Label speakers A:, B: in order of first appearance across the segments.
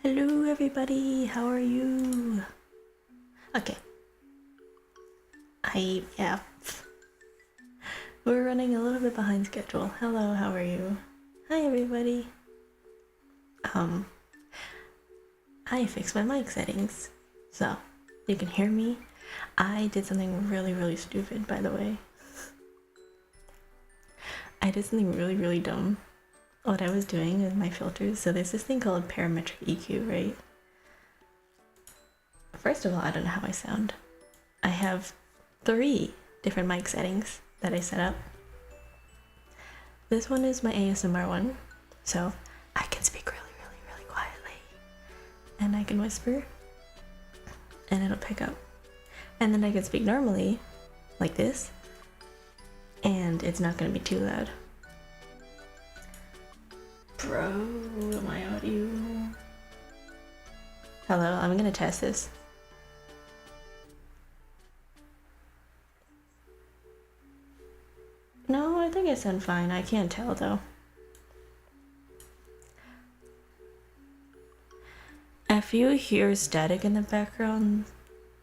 A: Hello everybody, how are you? Okay. Yeah. We're running a little bit behind schedule. Hello, how are you? Hi everybody. I fixed my mic settings, so you can hear me. I did something really stupid, by the way. I did something really dumb. What I was doing with my filters, so there's this thing called parametric EQ, right? First of all, I don't know how I sound. I have 3 different mic settings that I set up. This one is my ASMR one, so I can speak really quietly, and I can whisper, and it'll pick up. And then I can speak normally, like this, and it's not gonna be too loud. Bro, my audio. Hello, I'm gonna test this. No, I think I sound fine. I can't tell though. If you hear static in the background,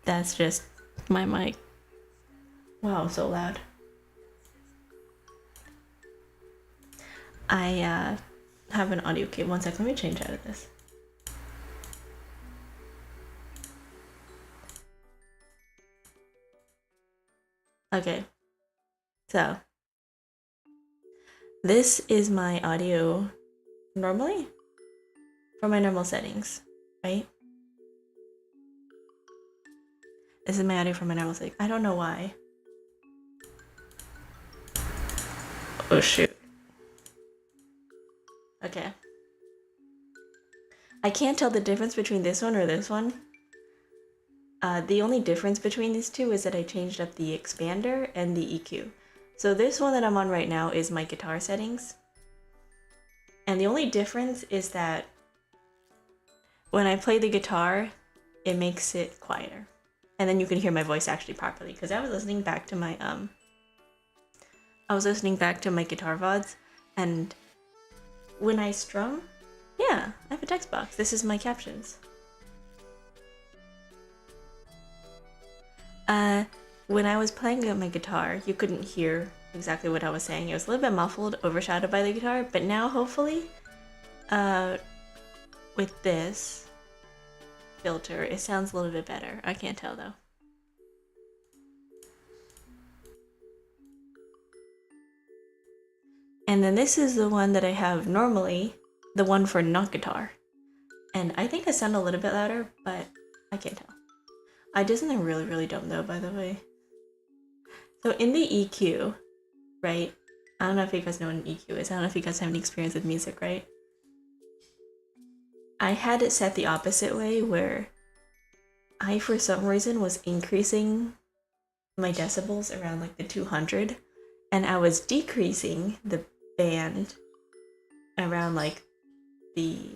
A: that's just my mic. Wow, so loud. I have an audio cable. One second, let me change out of this. Okay, so this is my audio normally for my normal settings, right? This is my audio for my normal settings. I don't know why. Oh shoot. Okay. I can't tell the difference between this one or this one. The only difference between these two is that I changed up the expander and the EQ. So this one that I'm on right now is my guitar settings. And the only difference is that when I play the guitar, it makes it quieter. And then you can hear my voice actually properly. Because I was listening back to my guitar VODs, and when I strum, yeah, I have a text box. This is my captions. When I was playing my guitar, you couldn't hear exactly what I was saying. It was a little bit muffled, overshadowed by the guitar, but now hopefully, with this filter, it sounds a little bit better. I can't tell though. And then this is the one that I have normally, the one for not guitar. And I think I sound a little bit louder, but I can't tell. I did something really dumb though, by the way. So in the EQ, right? I don't know if you guys know what an EQ is. I don't know if you guys have any experience with music, right? I had it set the opposite way, where I, for some reason, was increasing my decibels around like the 200, and I was decreasing the band around like the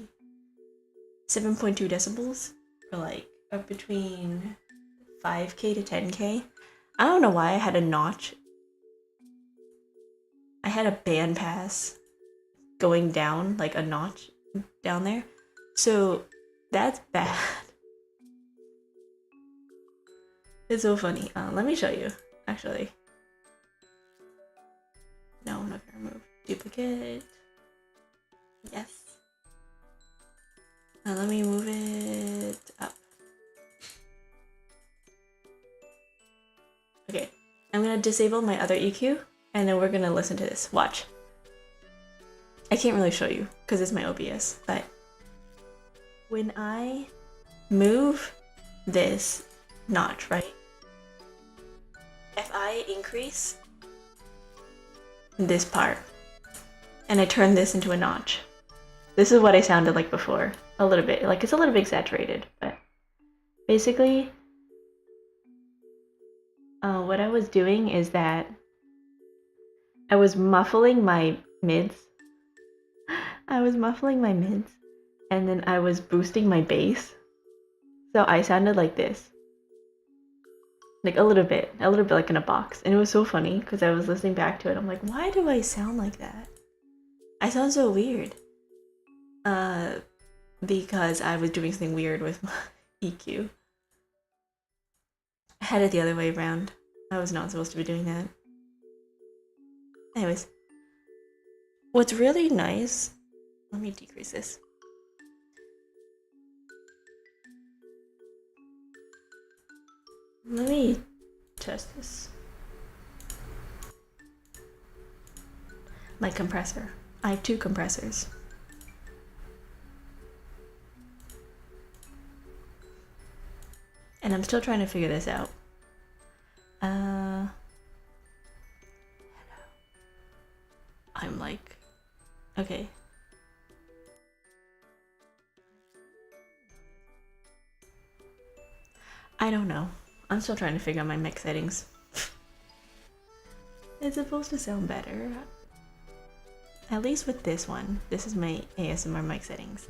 A: 7.2 decibels, or like up between 5k to 10k. I don't know why I had a notch. I had a band pass going down, like a notch down there. So that's bad. It's so funny. Let me show you, actually. No, I'm not gonna remove. Duplicate. Yes. Now let me move it up. Okay, I'm gonna disable my other EQ, and then we're gonna listen to this. Watch. I can't really show you because it's my OBS, but when I move this notch, right? If I increase this part and I turn this into a notch, this is what I sounded like before. A little bit, like it's a little bit exaggerated, but basically what I was doing is that I was muffling my mids. And then I was boosting my bass. So I sounded like this. Like a little bit like in a box. And it was so funny because I was listening back to it. I'm like, why do I sound like that? I sound so weird. because I was doing something weird with my EQ. I had it the other way around. I was not supposed to be doing that. Anyways, what's really nice, let me decrease this. Let me test this. My compressor. I have 2 compressors. And I'm still trying to figure this out. Hello. I'm like, okay. I don't know. I'm still trying to figure out my mic settings. It's supposed to sound better. At least with this one. This is my ASMR mic settings.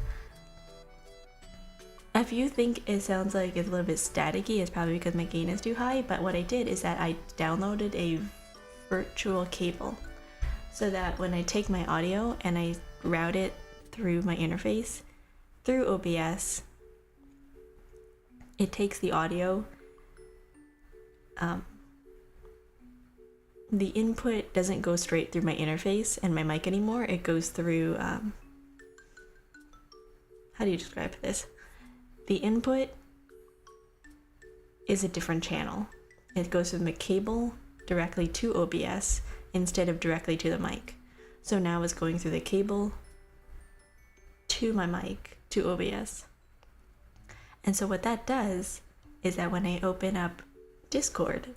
A: If you think it sounds like it's a little bit staticky, it's probably because my gain is too high, but what I did is that I downloaded a virtual cable so that when I take my audio and I route it through my interface, through OBS, it takes the audio. The input doesn't go straight through my interface and my mic anymore. It goes through, how do you describe this? The input is a different channel. It goes from the cable directly to OBS instead of directly to the mic. So now it's going through the cable to my mic to OBS. And so what that does is that when I open up Discord,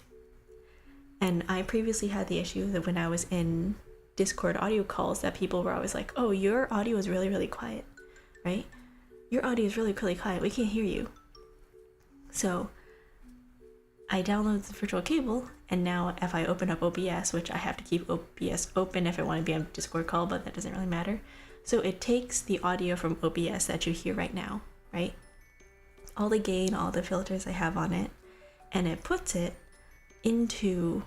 A: and I previously had the issue that when I was in Discord audio calls that people were always like, oh, your audio is really, really quiet, right? Your audio is really, really quiet. We can't hear you. So I downloaded the virtual cable, and now if I open up OBS, which I have to keep OBS open if I want to be on a Discord call, but that doesn't really matter. So it takes the audio from OBS that you hear right now, right? All the gain, all the filters I have on it, and it puts it into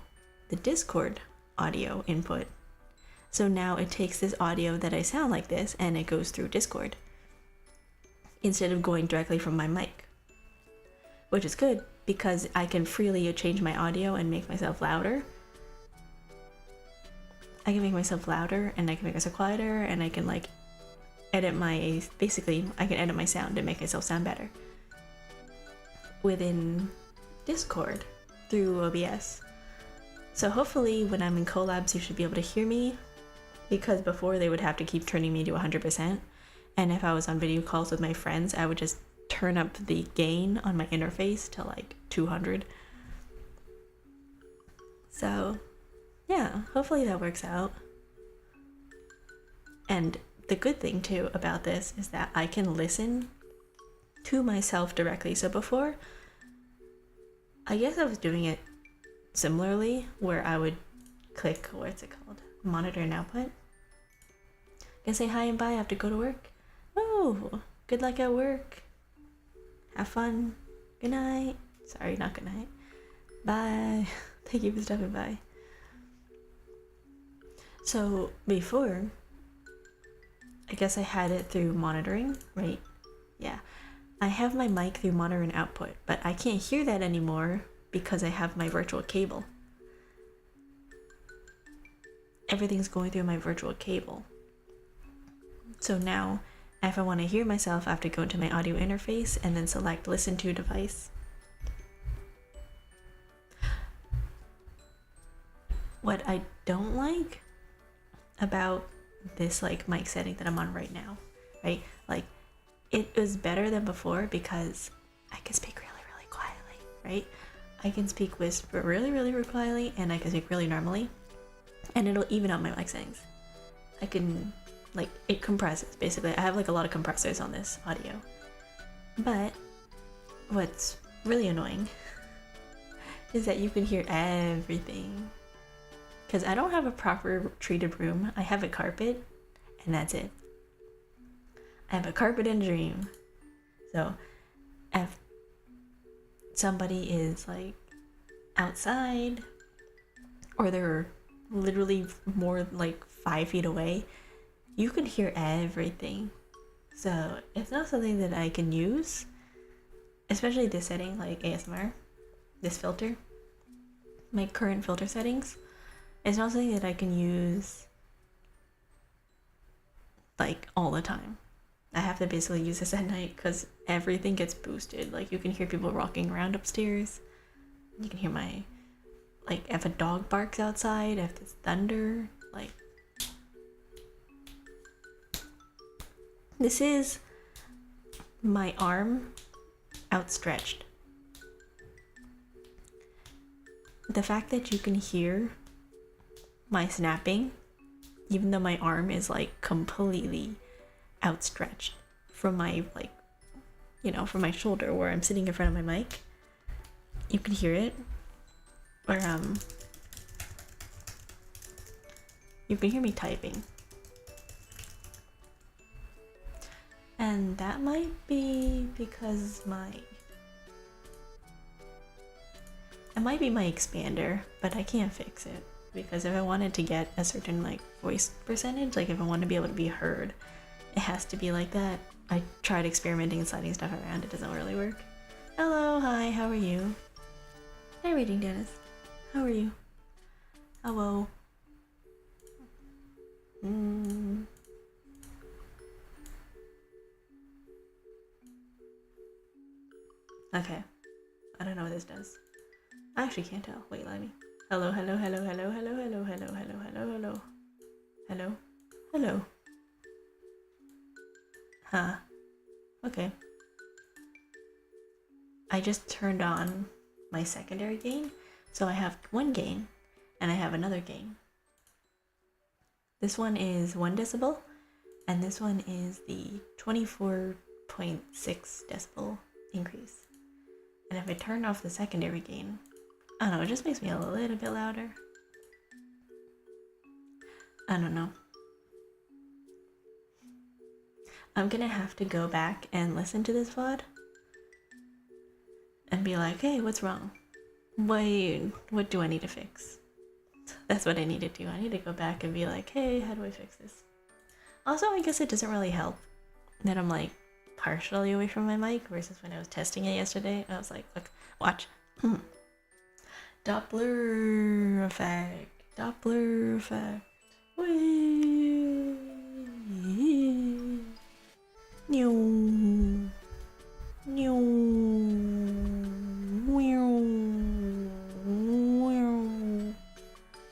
A: the Discord audio input. So now it takes this audio that I sound like this and it goes through Discord instead of going directly from my mic, which is good because I can freely change my audio and make myself louder. I can make myself louder and I can make myself quieter, and I can like edit my, basically I can edit my sound and make myself sound better within Discord through OBS. So hopefully when I'm in collabs you should be able to hear me, because before they would have to keep turning me to 100%, and if I was on video calls with my friends I would just turn up the gain on my interface to like 200. So yeah, hopefully that works out. And the good thing too about this is that I can listen to myself directly. So before, I guess I was doing it similarly where I would click, what's it called? Monitor and output. And say hi and bye, I have to go to work. Oh, good luck at work. Have fun. Good night. Sorry, not good night. Bye. Thank you for stopping by. So before, I guess I had it through monitoring, right? Yeah. I have my mic through monitor and output, but I can't hear that anymore because I have my virtual cable. Everything's going through my virtual cable. So now, if I want to hear myself, I have to go into my audio interface and then select listen to device. What I don't like about this like mic setting that I'm on right now, right? Like, it was better than before because I can speak really, really quietly, right? I can speak whisper really, really, really quietly, and I can speak really normally, and it'll even out my mic settings. I can, like, it compresses, basically. I have like a lot of compressors on this audio. But what's really annoying is that you can hear everything. Because I don't have a proper treated room. I have a carpet, and that's it. I have a carpet and a dream. So if somebody is like outside, or they're literally more like 5 feet away, you can hear everything. So it's not something that I can use, especially this setting, like ASMR, this filter, my current filter settings. It's not something that I can use like all the time. I have to basically use this at night because everything gets boosted. Like you can hear people rocking around upstairs. You can hear my, like, if a dog barks outside, if there's thunder, like. This is my arm outstretched. The fact that you can hear my snapping, even though my arm is like completely outstretched from my, like, you know, from my shoulder where I'm sitting in front of my mic, you can hear it. Or you can hear me typing. And that might be because it might be my expander, but I can't fix it. Because if I wanted to get a certain like voice percentage, like if I want to be able to be heard, it has to be like that. I tried experimenting and sliding stuff around, it doesn't really work. Hello, hi, how are you? Hi, reading Dennis. How are you? Hello. Okay. I don't know what this does. I actually can't tell. Wait, let me. Hello, hello, hello, hello, hello, hello, hello, hello, hello, hello. Hello? Hello. Huh. Okay. I just turned on my secondary gain, so I have one gain, and I have another gain. This one is 1 decibel, and this one is the 24.6 decibel increase. And if I turn off the secondary gain, I don't know, it just makes me a little bit louder. I don't know. I'm gonna have to go back and listen to this VOD and be like, hey, what's wrong? What do I need to fix? That's what I need to do. I need to go back and be like, hey, how do I fix this? Also, I guess it doesn't really help that I'm like partially away from my mic versus when I was testing it yesterday. I was like, look, watch. Doppler effect. Doppler effect. Whee! New.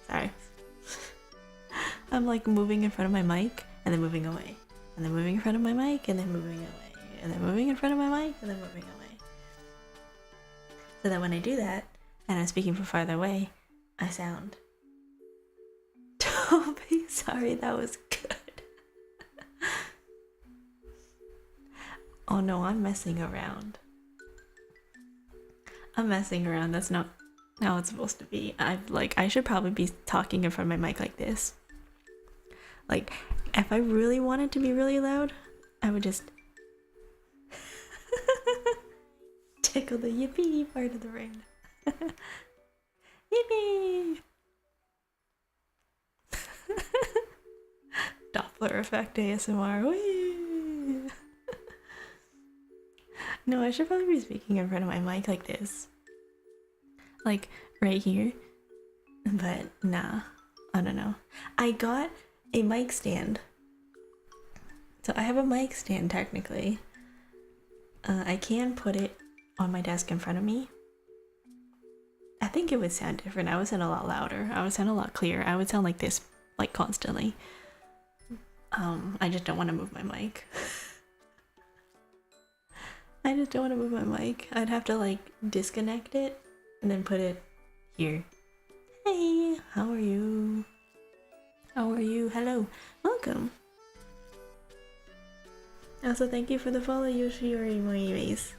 A: Sorry. I'm like moving in front of my mic and then moving away. And then moving in front of my mic and then moving away. And then moving in front of my mic and then moving away. So that when I do that and I'm speaking from farther away, I sound. Toby, sorry, that was good. Oh no, I'm messing around. I'm messing around. That's not how it's supposed to be. I should probably be talking in front of my mic like this. Like, if I really wanted to be really loud, I would just tickle the yippee part of the brain. Yippee! Doppler effect ASMR. Whee! No, I should probably be speaking in front of my mic like this. Like, right here. But, nah. I don't know. I got a mic stand. So I have a mic stand, technically. I can put it on my desk in front of me. I think it would sound different. I would sound a lot louder. I would sound a lot clearer. I would sound like this, like, constantly. I just don't want to move my mic. I just don't want to move my mic. I'd have to like disconnect it and then put it here. Hey, how are you? How are you? Hello, welcome. Also, thank you for the follow, Yoshiori Moimes.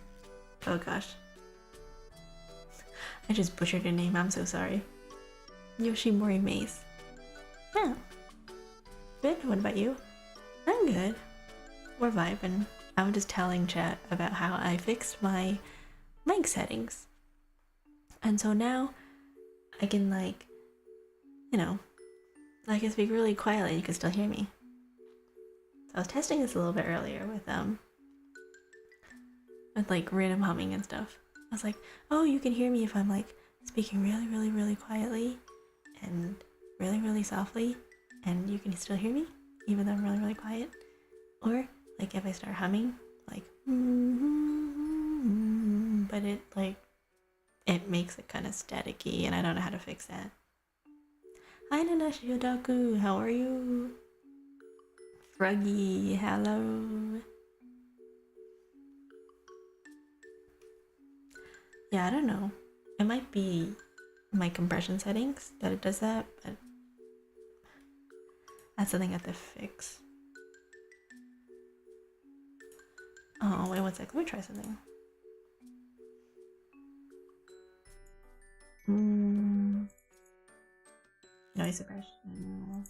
A: Oh gosh. I just butchered your name, I'm so sorry. Yoshimori Maze. Oh. Good, what about you? I'm good. We're vibing. I'm just telling chat about how I fixed my mic settings. And so now I can like, you know, I can speak really quietly and you can still hear me. I was testing this a little bit earlier with like random humming and stuff. I was like, oh, you can hear me if I'm like speaking really, really, really quietly and really, really softly, and you can still hear me even though I'm really, really quiet. Or like if I start humming, like, but it makes it kind of staticky, and I don't know how to fix that. Hi Nanashi Otaku, how are you? Froggy, hello. Yeah, I don't know. It might be my compression settings that it does that, but that's something I have to fix. Oh, wait 1 sec. Let me try something. Noise suppression.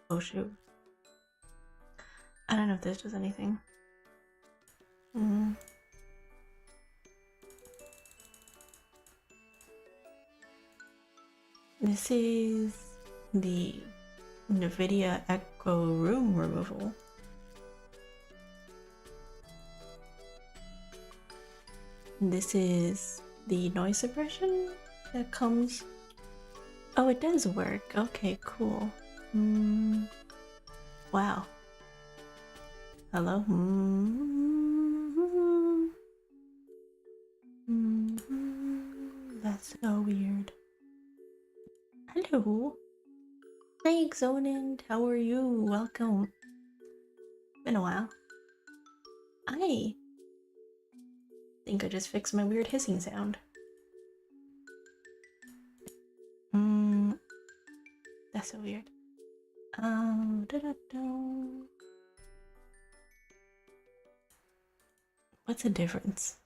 A: Oh shoot. I don't know if this does anything. This is the NVIDIA Echo Room removal. This is the noise suppression that comes. Oh, it does work. Okay, cool. Wow. Hello? That's so weird. Hello. Hi, Exonant. How are you? Welcome. Been a while. I think I just fixed my weird hissing sound. That's so weird. What's the difference?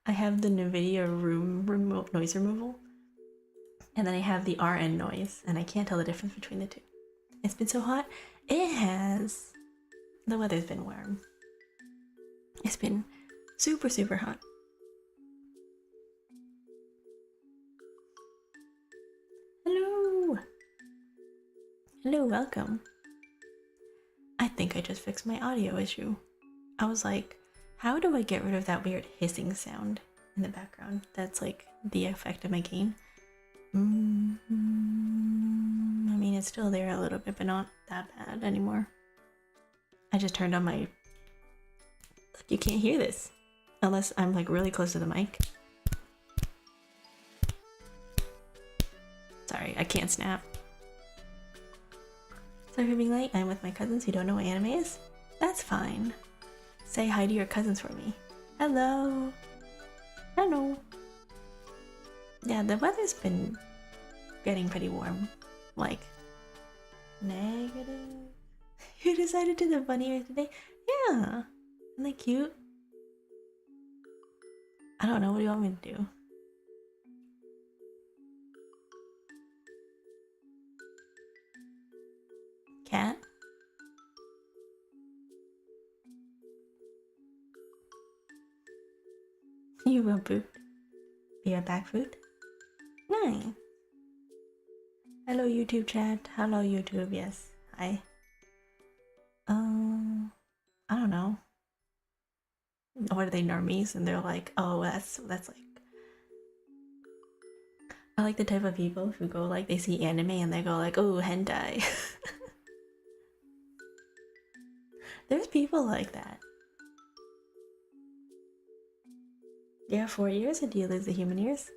A: I have the NVIDIA Room noise removal, and then I have the RN noise, and I can't tell the difference between the two. It's been so hot. It has. The weather's been warm. It's been super, super hot. Hello! Hello, welcome. I think I just fixed my audio issue. I was like, how do I get rid of that weird hissing sound in the background? That's like the effect of my gain. I mean, it's still there a little bit, but not that bad anymore. I just turned on my... Look, you can't hear this unless I'm like really close to the mic. Sorry, I can't snap. Sorry for being late. I'm with my cousins who don't know what anime is. That's fine. Say hi to your cousins for me. Hello. Hello. Yeah, the weather's been getting pretty warm. Like, negative. You decided to do the bunny ears today? Yeah. Aren't they cute? I don't know. What do you want me to do? Cat? You will poop. Be a back food? Nice. Hello YouTube chat. Hello YouTube. Yes. Hi. I don't know. Or are they normies and they're like, oh, that's like. I like the type of people who go like they see anime and they go like, oh, hentai. There's people like that. Do you have 4 ears or do you lose the human ears?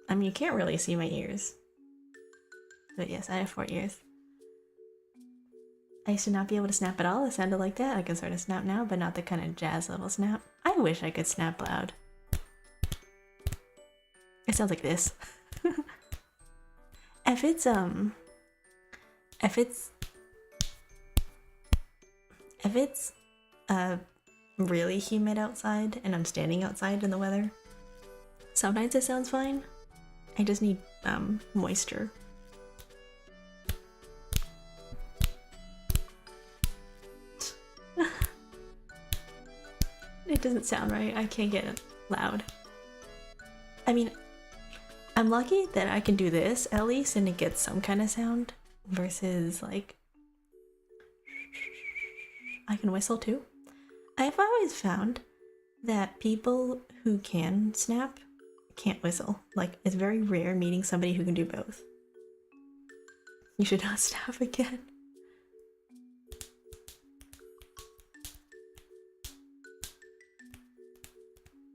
A: I mean, you can't really see my ears. But yes, I have 4 ears. I used to not be able to snap at all. It sounded like that. I can sort of snap now, but not the kind of jazz level snap. I wish I could snap loud. It sounds like this. If it's really humid outside and I'm standing outside in the weather, sometimes it sounds fine. I just need moisture. It doesn't sound right. I can't get it loud. I mean, I'm lucky that I can do this at least and it gets some kind of sound. versus like I can whistle too. I've always found that people who can snap can't whistle. Like, it's very rare meeting somebody who can do both. You should not snap again.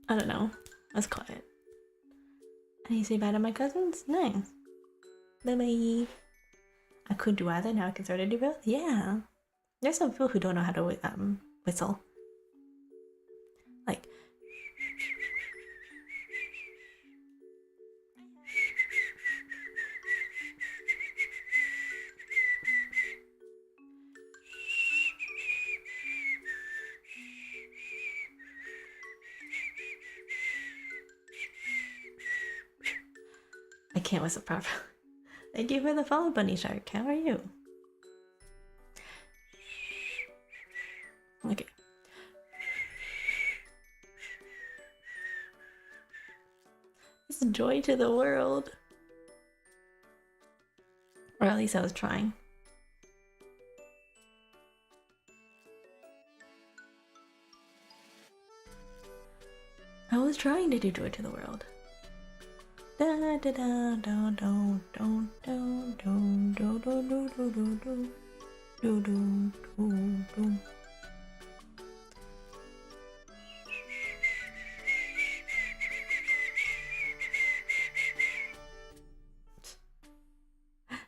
A: I don't know. Let's quiet. And you say bye to my cousins? Nice. Bye bye. I could do either, now I can sort of do both? Yeah. There's some people who don't know how to whistle. Like, I can't whistle properly. Thank you for the follow, Bunny Shark. How are you? Okay. It's joy to the world. Or at least I was trying. I was trying to do joy to the world. Da da da da da da da da da da da.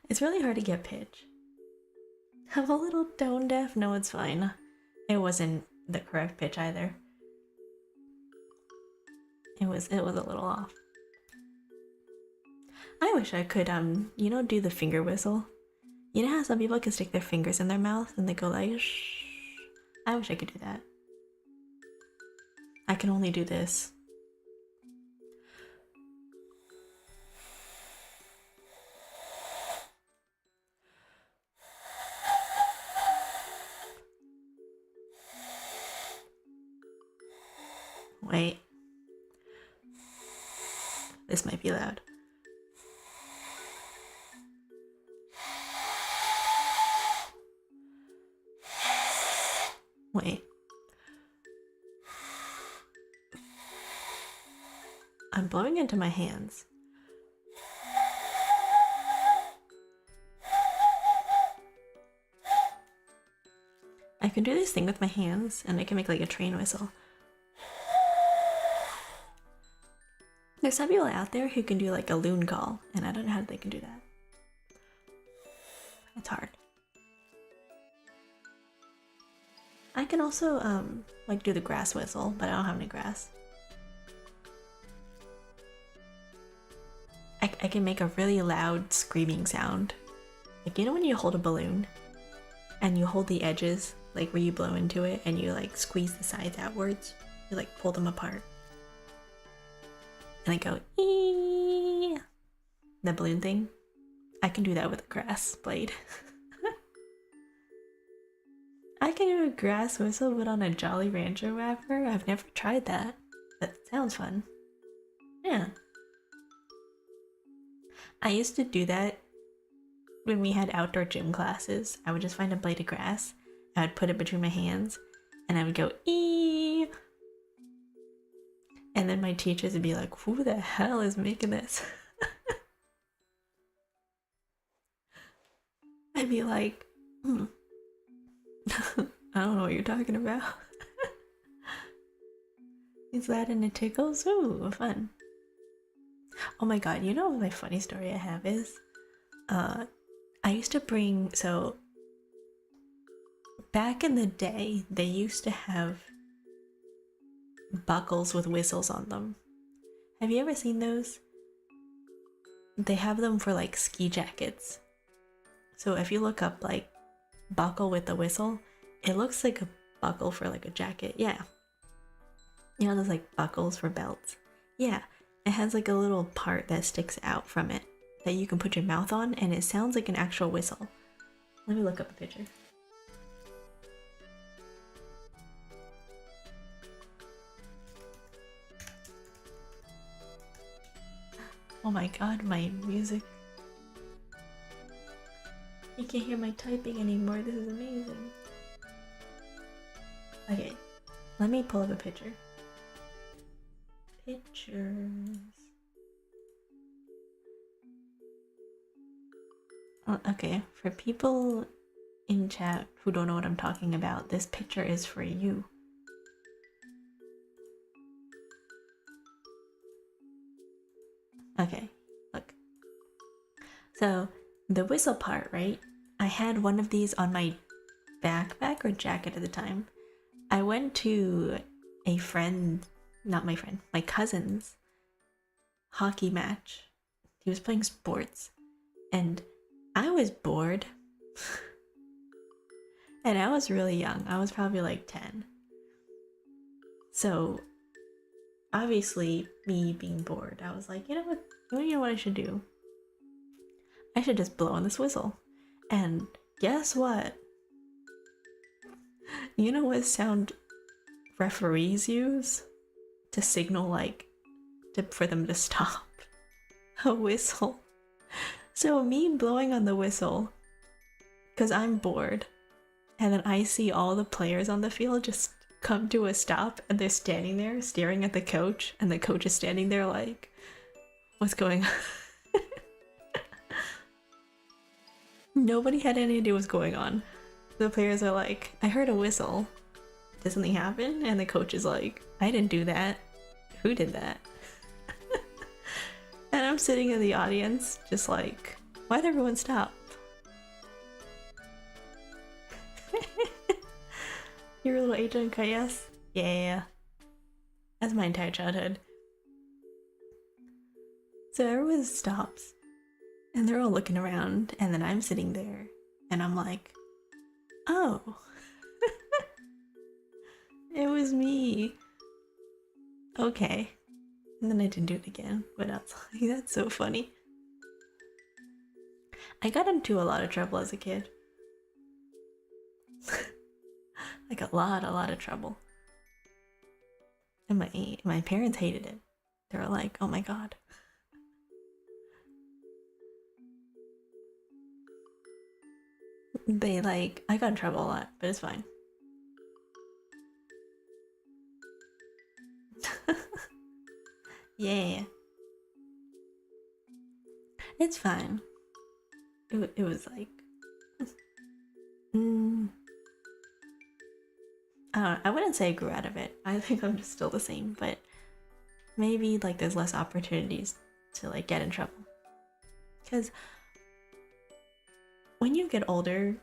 A: It's really hard to get pitch. I'm a little tone deaf. No, it's fine. It wasn't the correct pitch either. It was a little off. I wish I could you know, do the finger whistle. You know how some people can stick their fingers in their mouth and they go like shh. I wish I could do that. I can only do this. Wait. This might be loud. Wait. I'm blowing into my hands. I can do this thing with my hands and I can make like a train whistle. There's some people out there who can do like a loon call, and I don't know how they can do that. It's hard. I can also like do the grass whistle, but I don't have any grass. I can make a really loud screaming sound. Like, you know when you hold a balloon and you hold the edges, like where you blow into it and you like squeeze the sides outwards, you like pull them apart. And I go, ee, the balloon thing. I can do that with a grass blade. I can do a grass whistle, but on a Jolly Rancher wrapper. I've never tried that. That sounds fun. Yeah. I used to do that when we had outdoor gym classes. I would just find a blade of grass, I would put it between my hands, and I would go, ee. And then my teachers would be like, who the hell is making this? I'd be like, I don't know what you're talking about. Is that in it tickles? Ooh, fun. Oh my god, you know what my funny story I have is? I used to bring, so back in the day, they used to have buckles with whistles on them. Have you ever seen those? They have them for like ski jackets. So if you look up like buckle with the whistle, it looks like a buckle for like a jacket. Yeah. You know those like buckles for belts? Yeah. It has like a little part that sticks out from it that you can put your mouth on, and it sounds like an actual whistle. Let me look up a picture. Oh my god, my music. You can't hear my typing anymore. This is amazing. Okay, let me pull up a picture. Pictures. Okay, for people in chat who don't know what I'm talking about, this picture is for you. Okay, look. So, the whistle part, right? I had one of these on my backpack or jacket at the time. I went to a friend, not my friend, my cousin's hockey match. He was playing sports, and I was bored. And I was really young. I was probably like 10. So, obviously, me being bored, I was like, you know what I should do? I should just blow on this whistle. And guess what? You know what sound referees use to signal, like, for them to stop? A whistle. So me blowing on the whistle, because I'm bored, and then I see all the players on the field just come to a stop, and they're standing there staring at the coach, and the coach is standing there like, what's going on? Nobody had any idea what's going on. The players are like, I heard a whistle. Did something happen? And the coach is like, I didn't do that. Who did that? And I'm sitting in the audience just like, why'd everyone stop? You're a little agent, yes? Yeah. That's my entire childhood. So everyone stops. And they're all looking around, and then I'm sitting there, and I'm like, oh, it was me. Okay. And then I didn't do it again, but I was like, that's so funny. I got into a lot of trouble as a kid. Like a lot of trouble. And my parents hated it. They were like, oh my god. I got in trouble a lot, but it's fine. Yeah. It's fine. It was like... I wouldn't say I grew out of it. I think I'm just still the same, but maybe like there's less opportunities to like get in trouble. Because when you get older,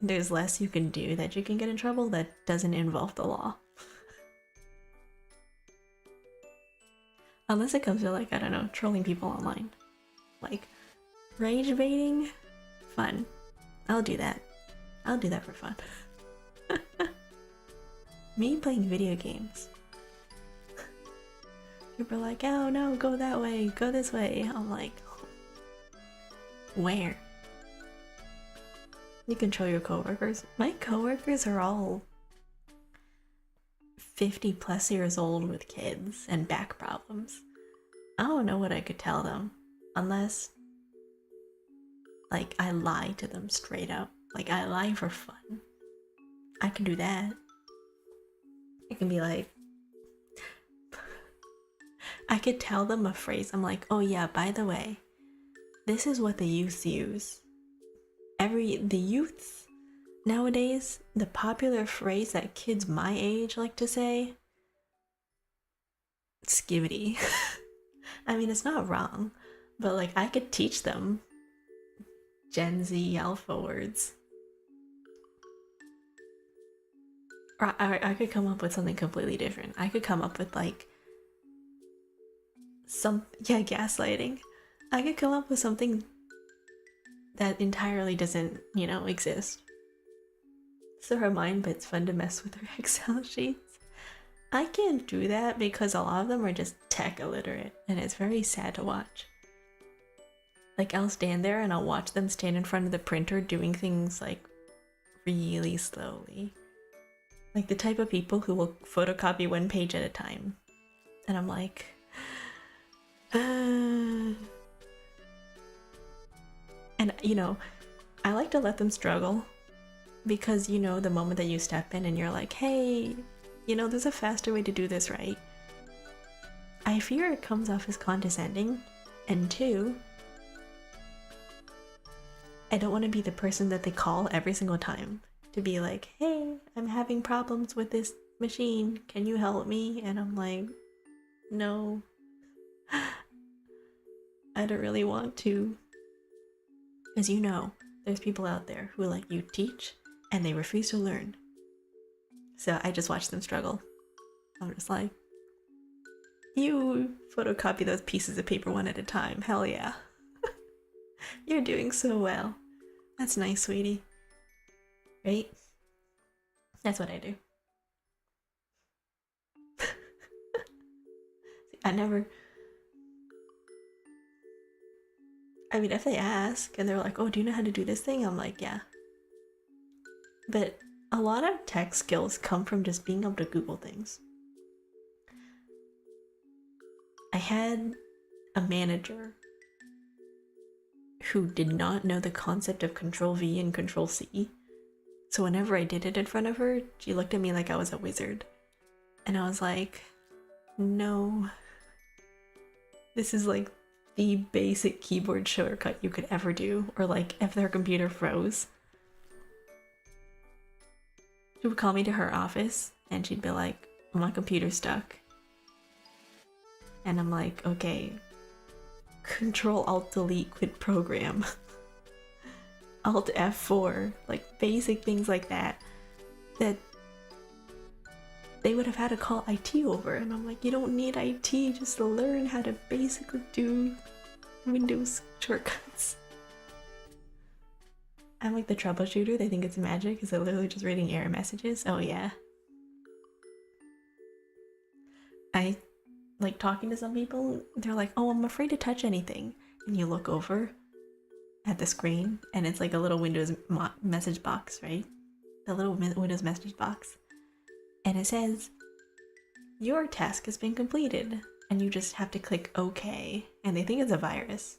A: there's less you can do that you can get in trouble that doesn't involve the law. Unless it comes to like, I don't know, trolling people online. Like, rage baiting? Fun. I'll do that. I'll do that for fun. Me playing video games. People are like, oh no, go that way, go this way. I'm like, where? You control your coworkers. My coworkers are all 50 plus years old with kids and back problems. I don't know what I could tell them unless like I lie to them straight up. Like I lie for fun. I can do that. I can be like, I could tell them a phrase. I'm like, oh yeah, by the way, this is what the youth use. The youths nowadays, the popular phrase that kids my age like to say, skibbity. I mean, it's not wrong, but like I could teach them Gen Z alpha words. Or I could come up with something completely different. I could come up with like gaslighting. I could come up with something that entirely doesn't, exist. So her mind, but it's fun to mess with her Excel sheets. I can't do that because a lot of them are just tech illiterate, and it's very sad to watch. Like, I'll stand there and I'll watch them stand in front of the printer doing things like really slowly. Like the type of people who will photocopy one page at a time. And I'm like, and I like to let them struggle, because you know the moment that you step in and you're like, hey, you know, there's a faster way to do this, right? I fear it comes off as condescending, and two, I don't want to be the person that they call every single time to be like, hey, I'm having problems with this machine, can you help me? And I'm like, no, I don't really want to. As you know, there's people out there who like you teach and they refuse to learn. So I just watch them struggle. I'm just like, you photocopy those pieces of paper one at a time. Hell yeah. You're doing so well. That's nice, sweetie. Right? That's what I do. I mean, if they ask and they're like, oh, do you know how to do this thing? I'm like, yeah. But a lot of tech skills come from just being able to Google things. I had a manager who did not know the concept of Control V and Control C. So whenever I did it in front of her, she looked at me like I was a wizard. And I was like, no. This is like the basic keyboard shortcut you could ever do. Or like if their computer froze, she would call me to her office and she'd be like, my computer's stuck. And I'm like, okay, Control Alt Delete quit program. Alt F4, like basic things like that they would have had to call IT over. And I'm like, you don't need IT, just to learn how to basically do Windows shortcuts. I'm like the troubleshooter. They think it's magic. Is it literally just reading error messages? Oh yeah. I like talking to some people. They're like, oh, I'm afraid to touch anything. And you look over at the screen and it's like a little Windows message box, right? The little Windows message box. And it says, your task has been completed. And you just have to click OK. And they think it's a virus.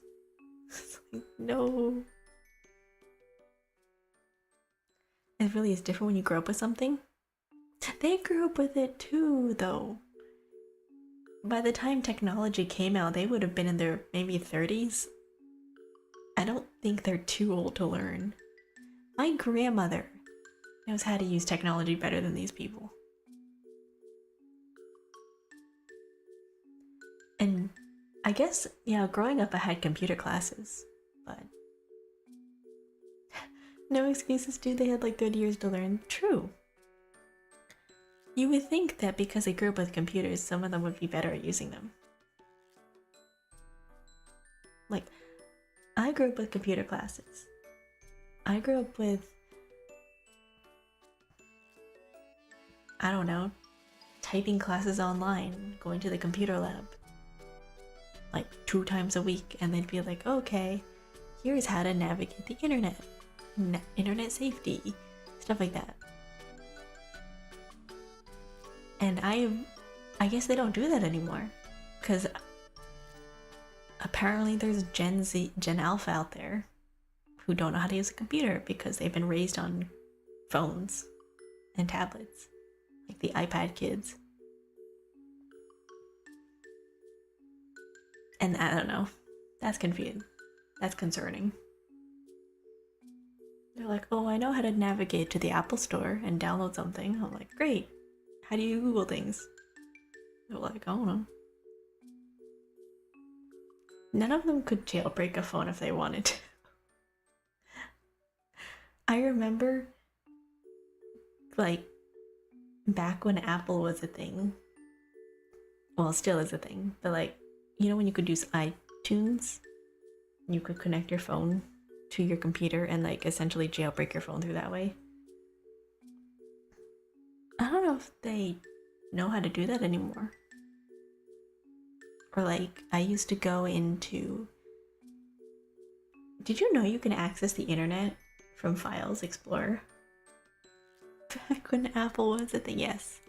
A: It's like, no. It really is different when you grow up with something. They grew up with it too, though. By the time technology came out, they would have been in their maybe 30s. I don't think they're too old to learn. My grandmother knows how to use technology better than these people. And I guess, yeah, growing up I had computer classes, but no excuses, dude. They had like 30 years to learn. True. You would think that because they grew up with computers, some of them would be better at using them. Like, I grew up with computer classes. I grew up with, I don't know, typing classes online, going to the computer lab like 2 times a week, and they'd be like, okay, here's how to navigate the internet, internet safety, stuff like that. And I guess they don't do that anymore, because apparently there's Gen Alpha out there who don't know how to use a computer because they've been raised on phones and tablets, like the iPad kids. And I don't know, that's confusing. That's concerning. They're like, oh, I know how to navigate to the Apple Store and download something. I'm like, great. How do you Google things? They're like, I don't know. None of them could jailbreak a phone if they wanted to. I remember, like, back when Apple was a thing. Well, it still is a thing. But, like, you know when you could use iTunes? You could connect your phone to your computer and, like, essentially jailbreak your phone through that way. I don't know if they know how to do that anymore. Or, like, I used to go into... Did you know you can access the internet from Files Explorer? Back when Apple was a thing. Yes,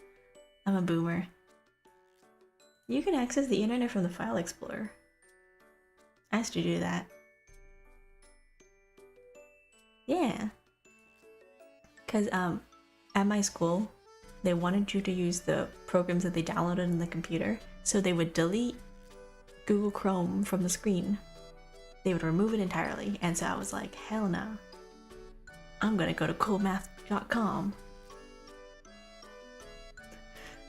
A: I'm a boomer. You can access the internet from the File Explorer. I used to do that. Yeah. Because at my school, they wanted you to use the programs that they downloaded in the computer, so they would delete Google Chrome from the screen. They would remove it entirely, and so I was like, hell no. I'm gonna go to coolmath.com.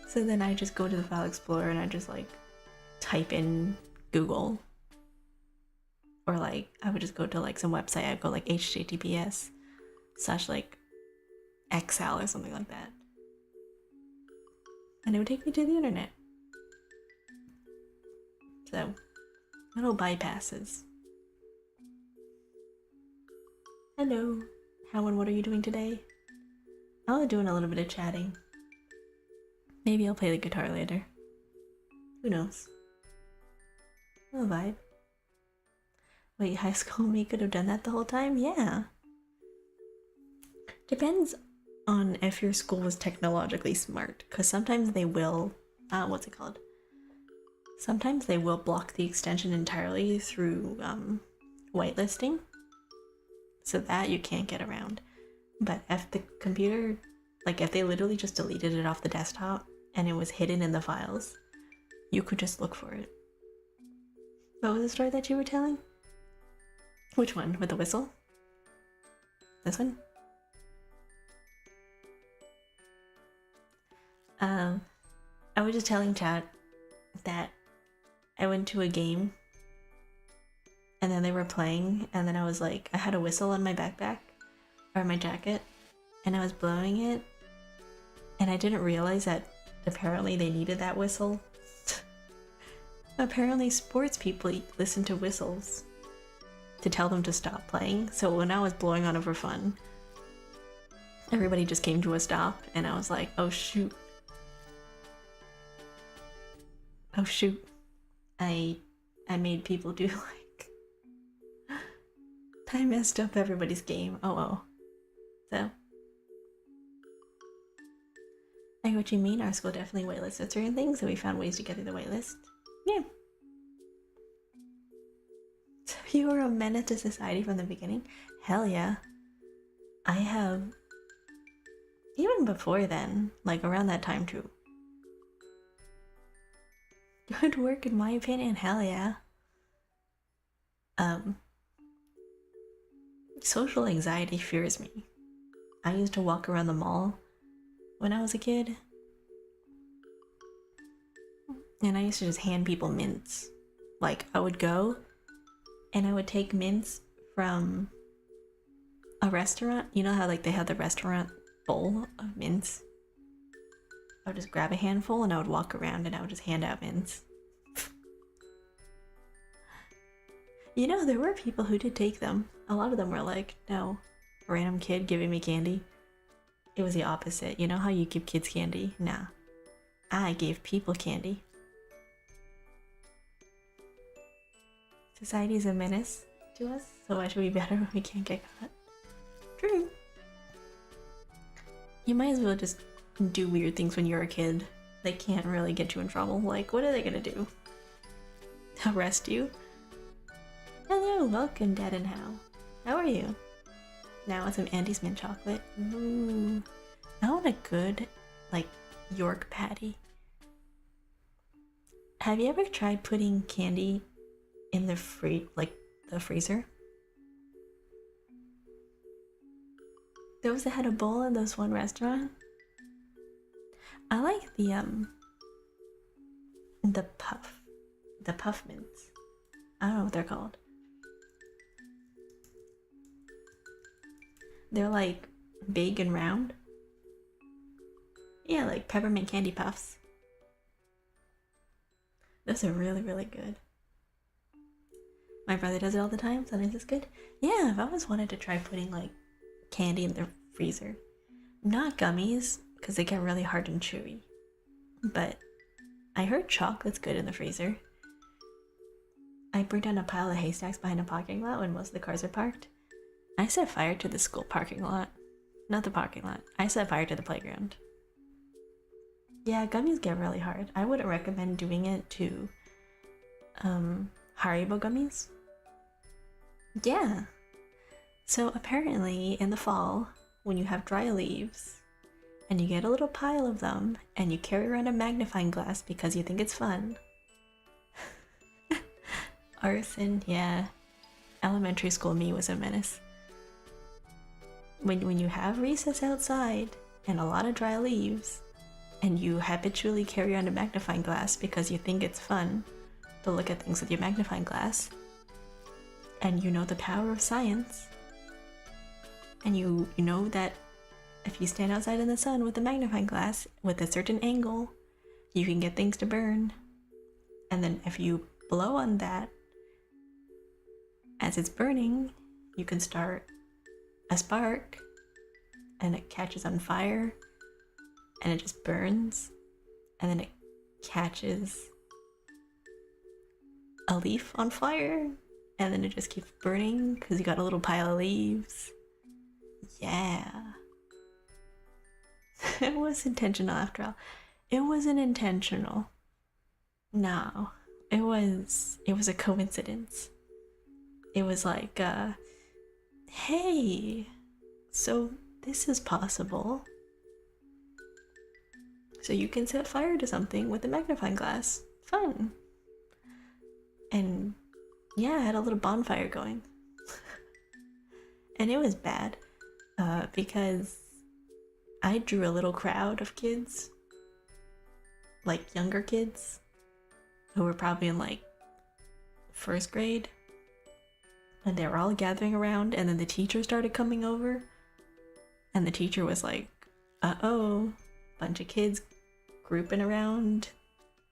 A: So then I just go to the File Explorer and I just like type in Google. Or like, I would just go to like some website, I'd go like https/ like Excel or something like that. And it would take me to the internet. So, little bypasses. Hello. How and what are you doing today? I was doing a little bit of chatting. Maybe I'll play the guitar later. Who knows? A vibe. Wait, high school me could have done that the whole time? Yeah. Depends on if your school was technologically smart, because sometimes they will, what's it called? Sometimes they will block the extension entirely through whitelisting, so that you can't get around. But if the computer, like if they literally just deleted it off the desktop and it was hidden in the files, you could just look for it. What was the story that you were telling? Which one? With the whistle? This one? I was just telling chat that I went to a game and then they were playing, and then I was like, I had a whistle on my backpack or my jacket and I was blowing it, and I didn't realize that apparently they needed that whistle. Apparently sports people listen to whistles to tell them to stop playing. So when I was blowing on it for fun, everybody just came to a stop and I was like, oh shoot. Oh shoot. I made people do like I messed up everybody's game. Oh. So I get what you mean. Our school definitely waitlisted certain things, so we found ways to get through the waitlist. Yeah. So you were a menace to society from the beginning? Hell yeah. I have, even before then, like around that time too. Good work in my opinion, hell yeah. Social anxiety fears me. I used to walk around the mall when I was a kid, and I used to just hand people mints. Like, I would go and I would take mints from a restaurant. You know how like they have the restaurant bowl of mints? I would just grab a handful and I would walk around and I would just hand out mints. You know, there were people who did take them. A lot of them were like, no, random kid giving me candy. It was the opposite. You know how you give kids candy? Nah. I gave people candy. Society is a menace to us, so why should we be better when we can't get caught? True. You might as well just do weird things when you're a kid. They can't really get you in trouble. Like, what are they gonna do? Arrest you? Hello, welcome, Dad and How are you? Now with some Andy's mint chocolate. Ooh. I want a good, like, York patty. Have you ever tried putting candy in the freezer? Those that had a bowl in this one restaurant. I like the puff mints. I don't know what they're called. They're like big and round. Yeah, like peppermint candy puffs. Those are really, really good. My brother does it all the time, sometimes it's good. Yeah, I've always wanted to try putting like candy in the freezer. Not gummies, because they get really hard and chewy. But I heard chocolate's good in the freezer. I burned down a pile of haystacks behind a parking lot when most of the cars are parked. I set fire to the school parking lot. Not the parking lot. I set fire to the playground. Yeah, gummies get really hard. I wouldn't recommend doing it to Haribo gummies. Yeah. So apparently in the fall, when you have dry leaves, and you get a little pile of them, and you carry around a magnifying glass because you think it's fun. Arson, yeah. Elementary school me was a menace. When you have recess outside, and a lot of dry leaves, and you habitually carry around a magnifying glass because you think it's fun to look at things with your magnifying glass, and you know the power of science, and you know that if you stand outside in the sun with a magnifying glass with a certain angle, you can get things to burn. And then if you blow on that as it's burning, you can start a spark and it catches on fire and it just burns, and then it catches a leaf on fire and then it just keeps burning because you got a little pile of leaves. Yeah. It was intentional after all. It wasn't intentional. No. It was a coincidence. It was like, hey, so this is possible. So you can set fire to something with a magnifying glass. Fun. And yeah, I had a little bonfire going. And it was bad because I drew a little crowd of kids, like younger kids, who were probably in like first grade. And they were all gathering around, and then the teacher started coming over. And the teacher was like, uh-oh, bunch of kids grouping around.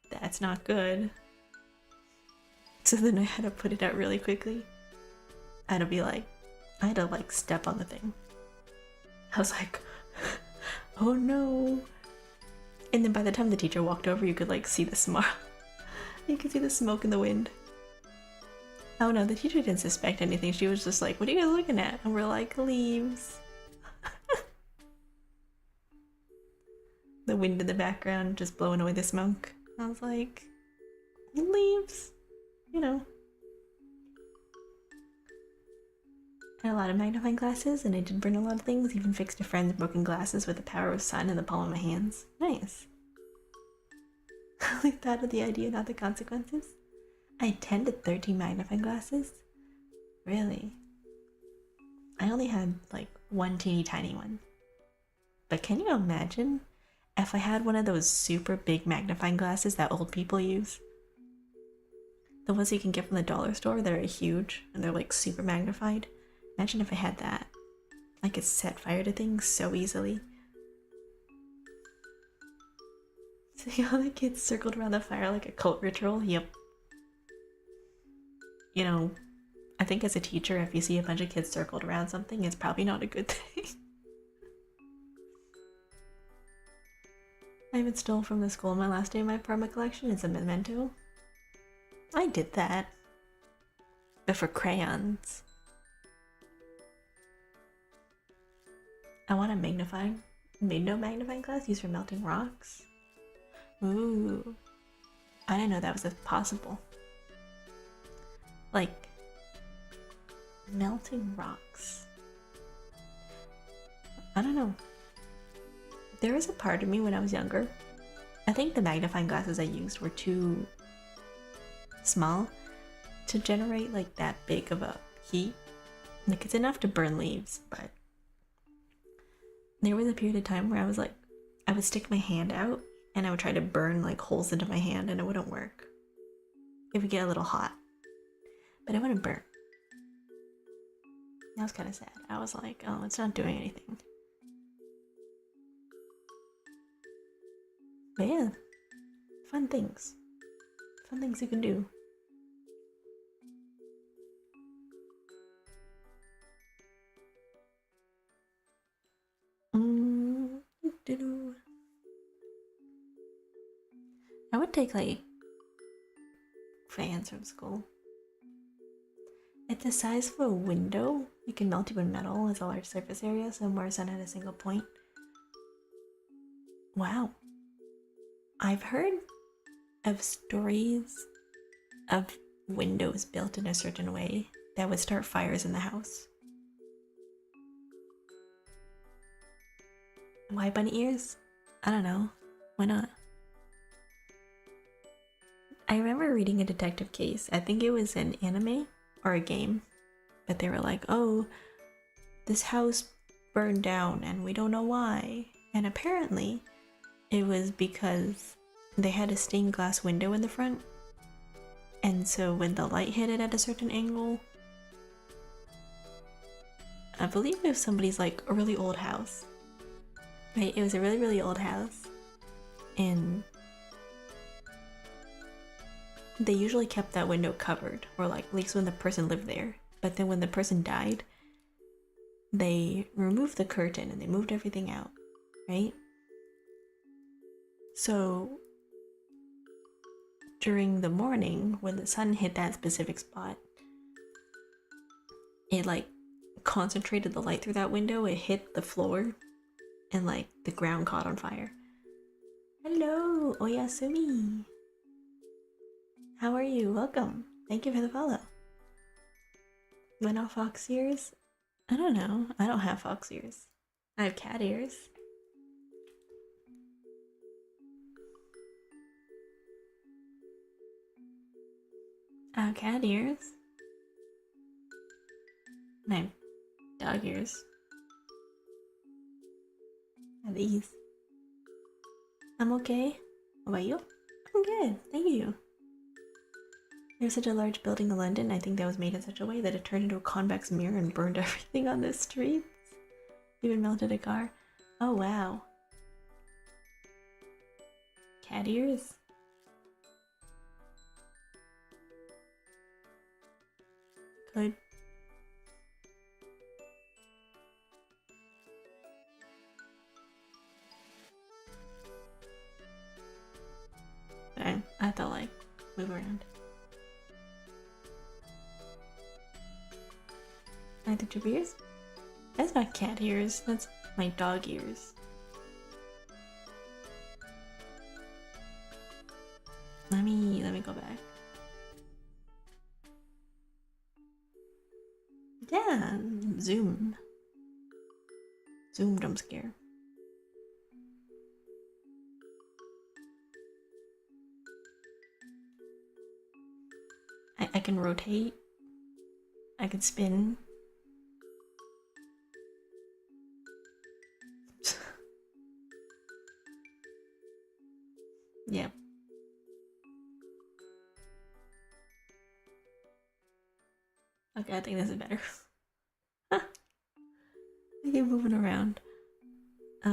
A: That's not good. So then I had to put it out really quickly. I had to like step on the thing. I was like, oh no. And then by the time the teacher walked over, you could like see the smoke. You could see the smoke in the wind. Oh no, the teacher didn't suspect anything. She was just like, what are you guys looking at? And we're like, leaves. The wind in the background just blowing away the smoke. I was like, leaves, you know. I had a lot of magnifying glasses, and I did burn a lot of things, even fixed a friend's broken glasses with the power of sun in the palm of my hands. Nice. I like thought of the idea, not the consequences. I attended 13 magnifying glasses. Really? I only had like one teeny tiny one. But can you imagine if I had one of those super big magnifying glasses that old people use? The ones you can get from the dollar store that are huge and they're like super magnified. Imagine if I had that. I could set fire to things so easily. See how the kids circled around the fire like a cult ritual? Yep. You know, I think as a teacher, if you see a bunch of kids circled around something, it's probably not a good thing. I even stole from the school my last day of my perma collection. It's a memento. I did that. But for crayons. I want a magnifying glass used for melting rocks. Ooh. I didn't know that was possible. Like, melting rocks. I don't know. There was a part of me when I was younger. I think the magnifying glasses I used were too small to generate like that big of a heat. Like, it's enough to burn leaves, but there was a period of time where I was like, I would stick my hand out and I would try to burn like holes into my hand and it wouldn't work. It would get a little hot, but it wouldn't burn. That was kind of sad. I was like, oh, it's not doing anything. But yeah, fun things. Fun things you can do. I would take like fans from school. It's the size of a window. You can melt even metal as a large surface area, so more sun at a single point. Wow. I've heard of stories of windows built in a certain way that would start fires in the house. Why bunny ears? I don't know. Why not? I remember reading a detective case. I think it was an anime or a game. But they were like, oh, this house burned down and we don't know why. And apparently it was because they had a stained glass window in the front. And so when the light hit it at a certain angle, I believe it was somebody's like a really old house. Right? It was a really, really old house. And they usually kept that window covered, or like at least when the person lived there. But then when the person died, they removed the curtain and they moved everything out, right? So during the morning, when the sun hit that specific spot, it like concentrated the light through that window, it hit the floor, and like the ground caught on fire. Hello, Oyasumi. How are you? Welcome. Thank you for the follow. Went off fox ears? I don't know. I don't have fox ears. I have cat ears. I have cat ears. And I have dog ears. I have these. I'm okay. How about you? I'm good. Thank you. There's such a large building in London. I think that was made in such a way that it turned into a convex mirror and burned everything on the streets. Even melted a car. Oh wow. Cat ears? Good. I have to like move around. I have the 2 ears? That's not cat ears, that's my dog ears. Let me go back. Yeah, zoom. Zoom jump scare. I can rotate. I can spin. Yep. Okay, I think this is better. I keep moving around. I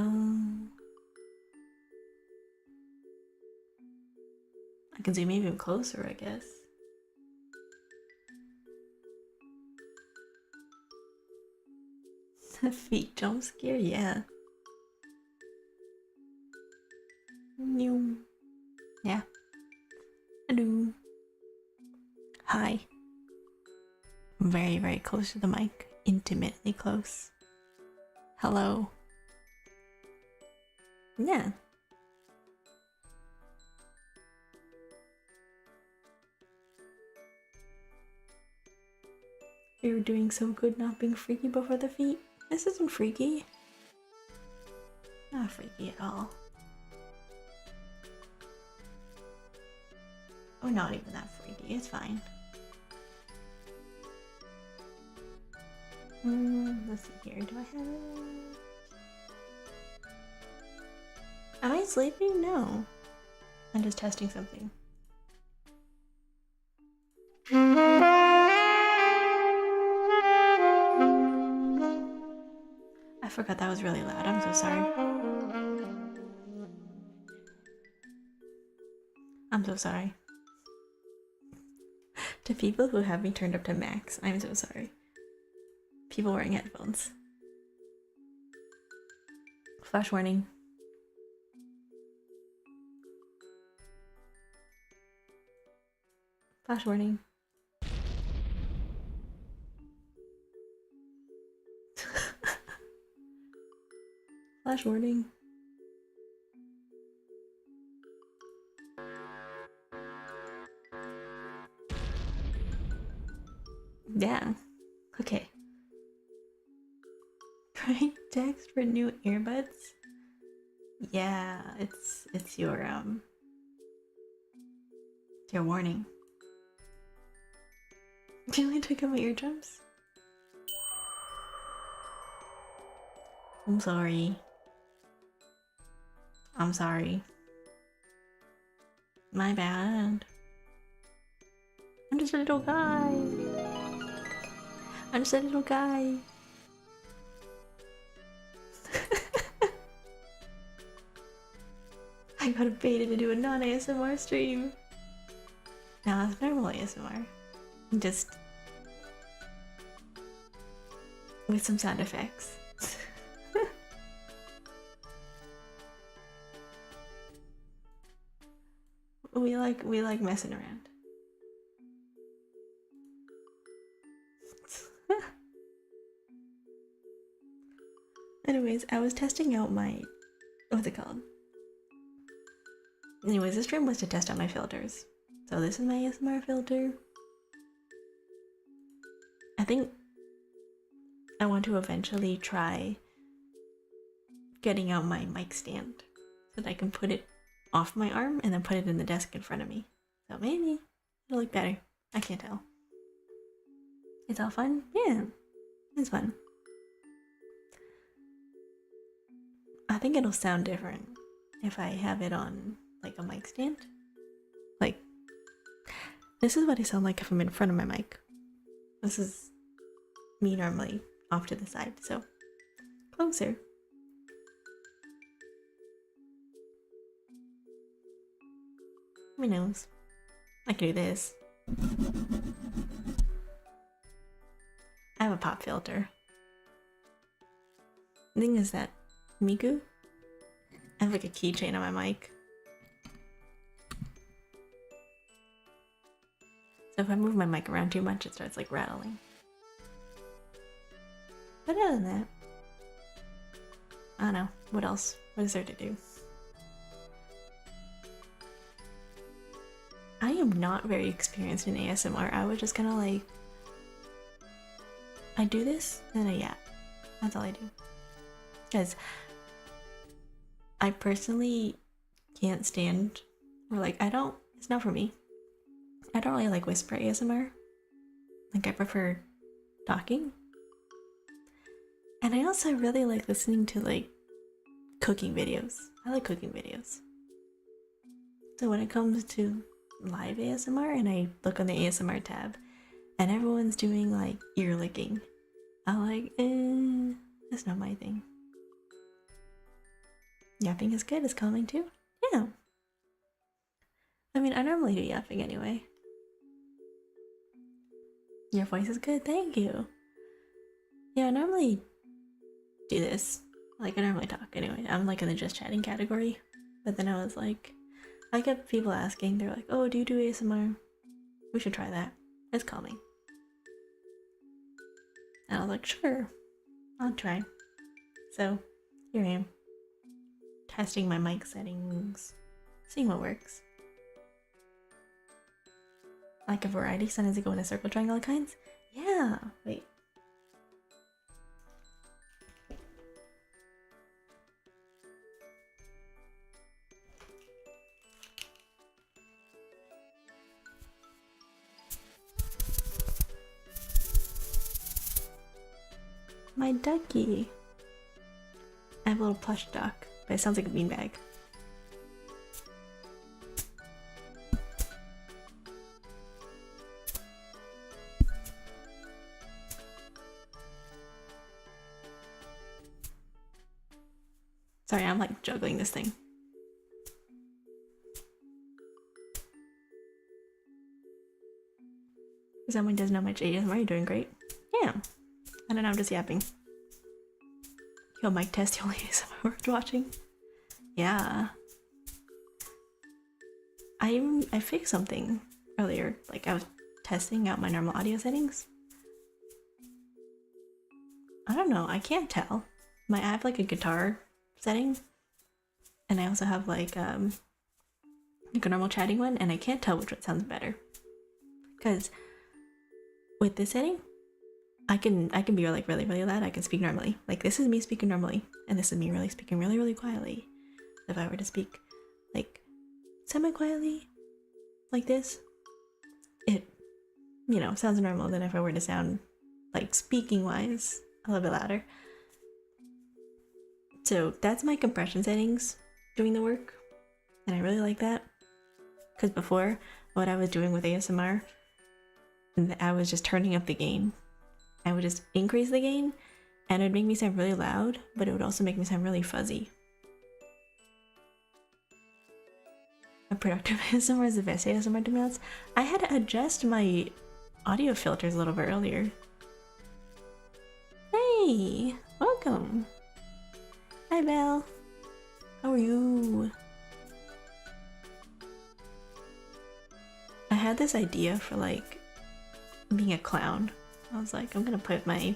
A: can zoom even closer, I guess. Feet jump scare, yeah. New. Yeah. Hello. Hi. Very, very close to the mic. Intimately close. Hello. Yeah. You're doing so good not being freaky before the feet. This isn't freaky. Not freaky at all. Or not even that freaky, it's fine. Let's see here, do I have it? Am I sleeping? No. I'm just testing something. I forgot that was really loud, I'm so sorry. I'm so sorry. To people who have me turned up to max, I'm so sorry. People wearing headphones. Flash warning. Flash warning. Flash warning. Yeah. Okay. Right? Text for new earbuds? Yeah, it's your warning. Do you want to take out my eardrums? I'm sorry. I'm sorry. My bad. I'm just a little guy. I'm just a little guy. I got baited to do a non-ASMR stream. Now it's normal ASMR. Just with some sound effects. we like messing around. Anyways, I was testing out my what's it called? Anyways, this stream was to test out my filters. So this is my ASMR filter. I think I want to eventually try getting out my mic stand so that I can put it off my arm and then put it in the desk in front of me. So maybe it'll look better. I can't tell. It's all fun? Yeah, it's fun. I think it'll sound different if I have it on like a mic stand. Like, this is what I sound like if I'm in front of my mic. This is me normally off to the side, so closer. My nose. I can do this. I have a pop filter. The thing is that Miku, I have like a keychain on my mic. So if I move my mic around too much, it starts like rattling. But other than that, I don't know. What else? What is there to do? I am not very experienced in ASMR. I was just kind of like, I do this, and I yap. That's all I do. Because I personally can't stand, or like, it's not for me. I don't really like whisper ASMR. Like, I prefer talking. And I also really like listening to like cooking videos. I like cooking videos. So when it comes to live ASMR and I look on the ASMR tab and everyone's doing like ear licking, I'm like, that's not my thing. Yapping is good, it's calming too. Yeah. I mean, I normally do yapping anyway. Your voice is good, thank you. Yeah, I normally do this. Like, I normally talk anyway. I'm like in the just chatting category. But then I was like, I get people asking, they're like, oh, do you do ASMR? We should try that. It's calming. And I was like, sure, I'll try. So, here I am. Testing my mic settings. Seeing what works. Like a variety, sometimes they go in a circle, triangle kinds. Yeah, wait. My ducky. I have a little plush duck, but it sounds like a beanbag. Sorry, I'm like juggling this thing. Someone doesn't know much ASMR, you're doing great. Yeah. I don't know, I'm just yapping. Yo, mic test, the only ASMR worth watching. Yeah. I fixed something earlier. Like, I was testing out my normal audio settings. I don't know, I can't tell. I have like a guitar setting, and I also have like a normal chatting one, and I can't tell which one sounds better. Because with this setting, I can be like really loud. I can speak normally. Like, this is me speaking normally, and this is me really speaking really quietly. if I were to speak like semi-quietly like this, it, you know, sounds normal than if I were to sound like speaking wise a little bit louder. So that's my compression settings doing the work, and I really like that, because before, what I was doing with ASMR, I was just turning up the gain. I would just increase the gain and it would make me sound really loud, but it would also make me sound really fuzzy. A productive ASMR is the best ASMR to be honest. I had to adjust my audio filters a little bit earlier. Hey, welcome. Hi Belle, how are you? I had this idea for like being a clown. I was like, I'm gonna put my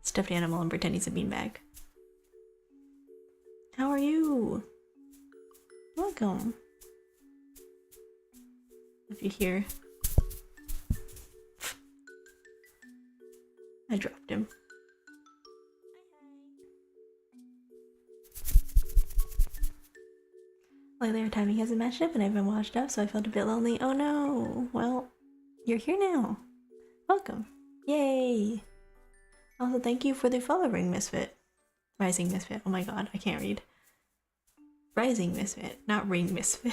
A: stuffed animal and pretend he's a beanbag. How are you? Welcome. If you hear, I dropped him. Lately our timing hasn't matched up and I've been washed up, so I felt a bit lonely. Oh no! Well, you're here now. Welcome. Yay! Also, thank you for the follow, Ring Misfit. Rising Misfit. Oh my god, I can't read. Rising Misfit, not Ring Misfit.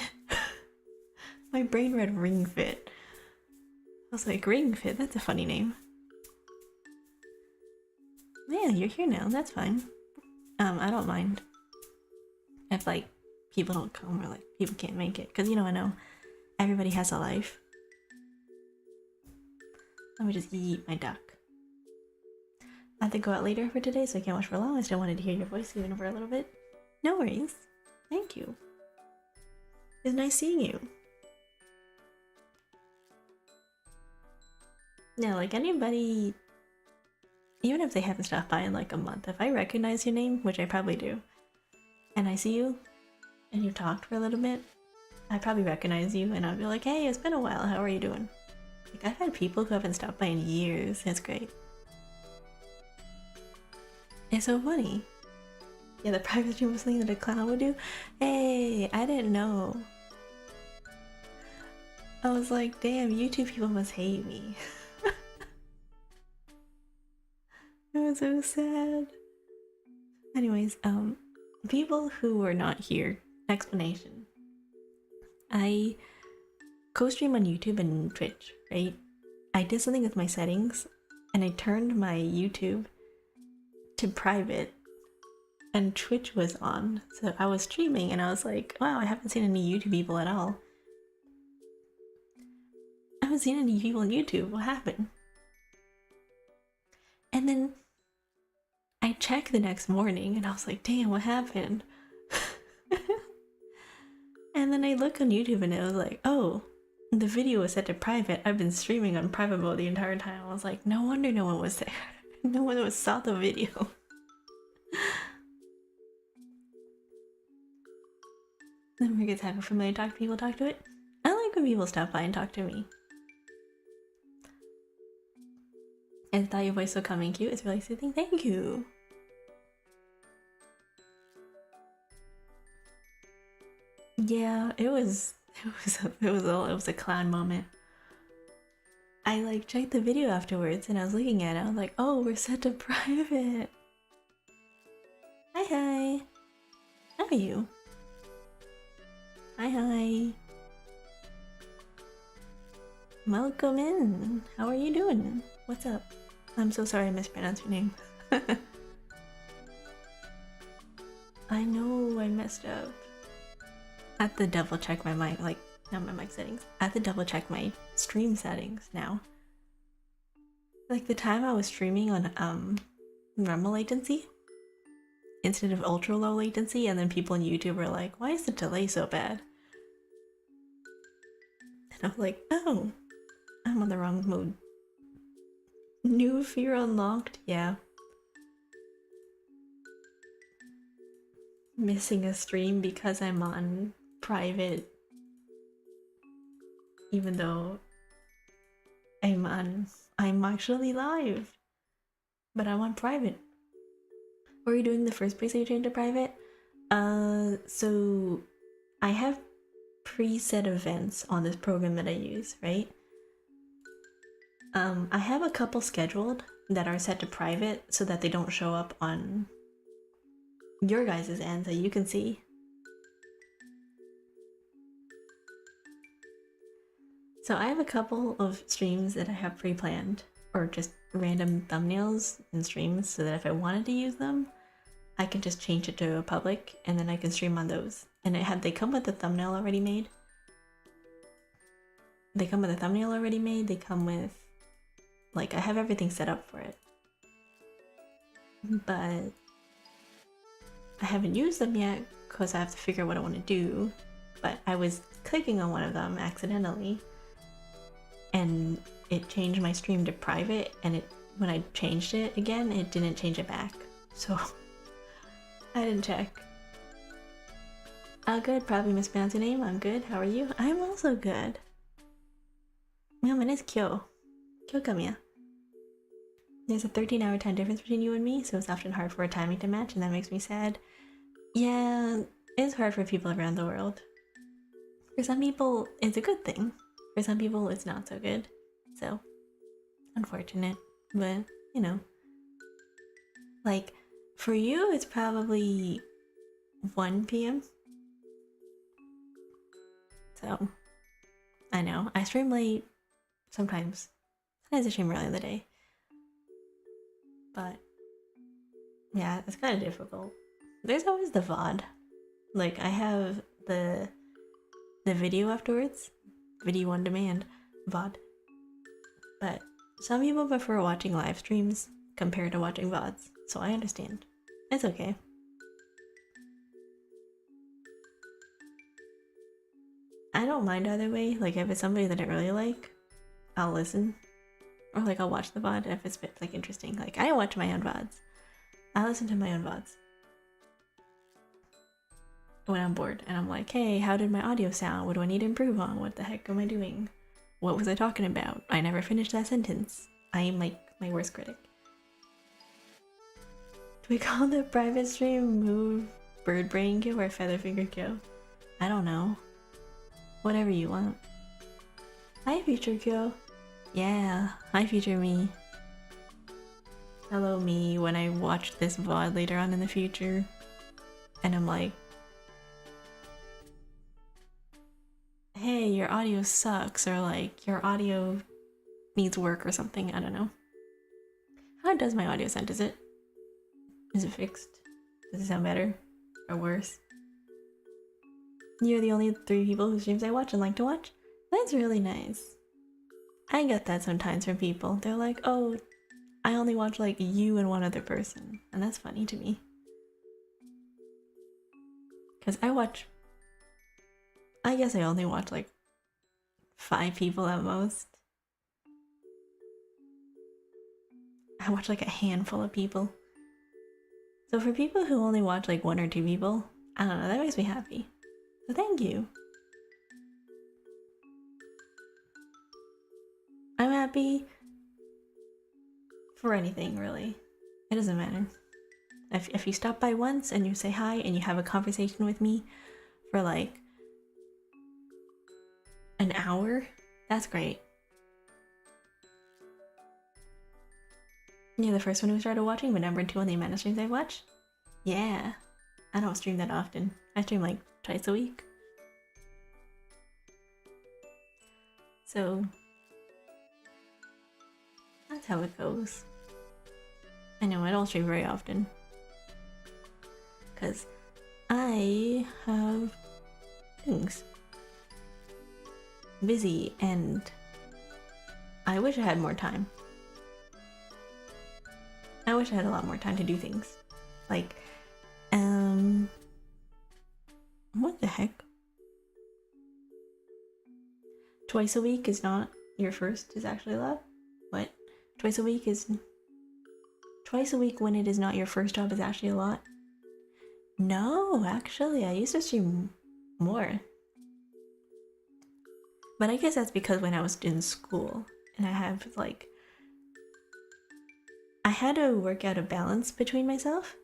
A: My brain read Ring Fit. I was like, Ring Fit, that's a funny name. Yeah, you're here now, that's fine. I don't mind if like people don't come or like people can't make it, because you know, I know everybody has a life. Let me just eat my duck. I have to go out later for today, so I can't watch for long. I still wanted to hear your voice even for a little bit. No worries. Thank you. It's nice seeing you. Yeah, like anybody, even if they haven't stopped by in like a month, if I recognize your name, which I probably do, and I see you, and you talked for a little bit, I probably recognize you, and I'll be like, hey, it's been a while, how are you doing? Like, I've had people who haven't stopped by in years. It's great. It's so funny. Yeah, the private stream was something that a clown would do. Hey, I didn't know. I was like, damn, YouTube people must hate me. It was so sad. Anyways, people who were not here, explanation. I co-stream on YouTube and Twitch, right? I did something with my settings and I turned my YouTube to private and Twitch was on. So I was streaming and I was like, wow, I haven't seen any YouTube people at all. I haven't seen any people on YouTube. What happened? And then I checked the next morning and I was like, damn, what happened? And then I look on YouTube and it was like, oh, the video was set to private. I've been streaming on private mode the entire time. I was like, no wonder no one was there. No one saw the video. Then we get to have a familiar talk to people talk to it. I like when people stop by and talk to me. I thought your voice so calm and cute. It's really soothing. Thank you. Yeah, it was a clown moment. I like checked the video afterwards and I was looking at it. I was like, oh, we're set to private. Hi. How are you? Hi. Welcome in. How are you doing? What's up? I'm so sorry I mispronounced your name. I know I messed up. I have to double check my mic, like, not my mic settings. I have to double check my stream settings now. Like the time I was streaming on normal latency instead of ultra low latency, and then people on YouTube were like, why is the delay so bad? And I was like, oh, I'm on the wrong mode. New fear unlocked? Yeah. Missing a stream because I'm on private, even though I'm actually live, but I'm on private. Were you doing the first place that you changed to private? So I have preset events on this program that I use, right? I have a couple scheduled that are set to private so that they don't show up on your guys' end so you can see. So I have a couple of streams that I have pre-planned, or just random thumbnails in streams, so that if I wanted to use them, I can just change it to a public and then I can stream on those. And they come with a thumbnail already made. They come with, like, I have everything set up for it. But I haven't used them yet because I have to figure out what I want to do. But I was clicking on one of them accidentally and it changed my stream to private, and when I changed it again, it didn't change it back. So I didn't check. Good, probably mispronounced your name. I'm good. How are you? I'm also good. My name is Kyo. Kyo Kamiya. There's a 13-hour time difference between you and me, so it's often hard for our timing to match, and that makes me sad. Yeah, it's hard for people around the world. For some people, it's a good thing. For some people, it's not so good. So, unfortunate. But, you know. Like, for you, it's probably 1 p.m. So, I know. I stream late sometimes. Sometimes I stream early in the day. But, yeah, it's kind of difficult. There's always the VOD. Like, I have the video afterwards. Video on demand. VOD. But some people prefer watching live streams compared to watching VODs. So I understand. It's okay. I don't mind either way. Like, if it's somebody that I really like, I'll listen. Or, like, I'll watch the VOD if it's, like, interesting. Like, I watch my own VODs. I listen to my own VODs when I'm bored. And I'm like, hey, how did my audio sound? What do I need to improve on? What the heck am I doing? What was I talking about? I never finished that sentence. I am, like, my worst critic. Do we call the private stream Move Bird Brain Kill or Featherfinger Kill? I don't know. Whatever you want. Hi, Future Kill. Yeah, hi, Future Me. Hello, me, when I watch this VOD later on in the future. And I'm like, hey, your audio sucks, or like, your audio needs work or something, I don't know. How does my audio sound? Is it fixed? Does it sound better? Or worse? You're the only 3 people whose streams I watch and like to watch? That's really nice. I get that sometimes from people. They're like, oh, I only watch like you and one other person. And that's funny to me. Because I guess I only watch like 5 people at most. I watch like a handful of people. So for people who only watch like 1 or 2 people, I don't know, that makes me happy. So thank you. I'm happy for anything, really. It doesn't matter. If you stop by once and you say hi and you have a conversation with me for like an hour, that's great. You're the first one who started watching, but number 2 on the amount of streams I watch? Yeah. I don't stream that often. I stream like twice a week. So that's how it goes. I know I don't stream very often. Because I have things. Busy, and I wish I had more time. I wish I had a lot more time to do things. Like, what the heck? Twice a week is not your first is actually allowed? What? Twice a week when it is not your first job is actually a lot? No, actually, I used to stream more. But I guess that's because when I was in school and I had to work out a balance between myself.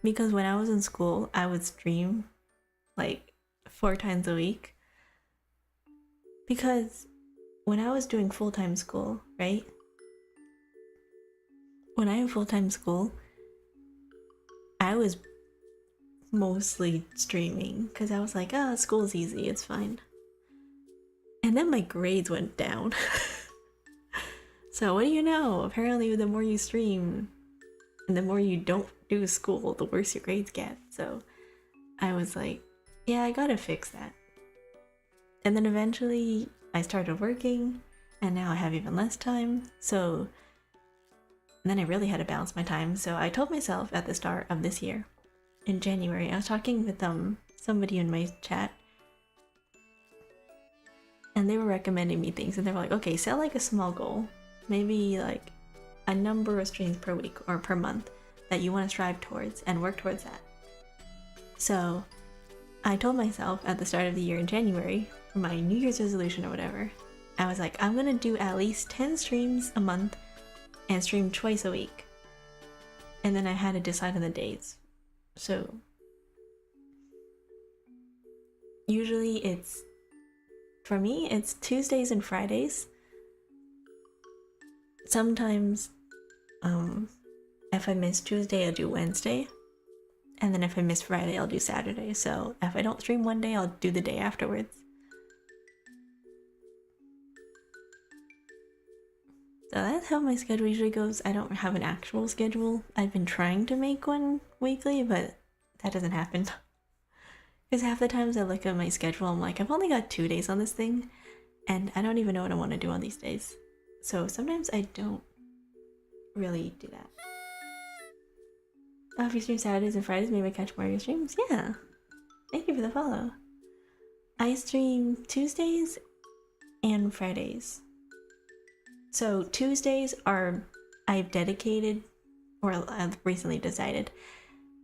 A: because when I was in school, I would stream like 4 times a week. Because when I was doing full-time school, right? When I had full-time school, I was mostly streaming because I was like, oh, school's easy, it's fine. And then my grades went down. So what do you know? Apparently the more you stream and the more you don't do school, the worse your grades get. So I was like, yeah, I gotta fix that. And then eventually I started working and now I have even less time. So then I really had to balance my time. So I told myself at the start of this year, in January, I was talking with somebody in my chat and they were recommending me things and they were like, okay, set like a small goal. Maybe like a number of streams per week or per month that you want to strive towards and work towards that. So I told myself at the start of the year in January, for my New Year's resolution or whatever, I was like, I'm gonna do at least 10 streams a month and stream twice a week. And then I had to decide on the days. So usually for me, it's Tuesdays and Fridays. Sometimes, if I miss Tuesday, I'll do Wednesday. And then if I miss Friday, I'll do Saturday. So if I don't stream one day, I'll do the day afterwards. So that's how my schedule usually goes. I don't have an actual schedule. I've been trying to make one weekly, but that doesn't happen. Because half the times I look at my schedule, I'm like, I've only got 2 days on this thing, and I don't even know what I want to do on these days. So sometimes I don't really do that. Oh, if you stream Saturdays and Fridays, maybe I catch more of your streams? Yeah. Thank you for the follow. I stream Tuesdays and Fridays. So Tuesdays I've dedicated, or I've recently decided,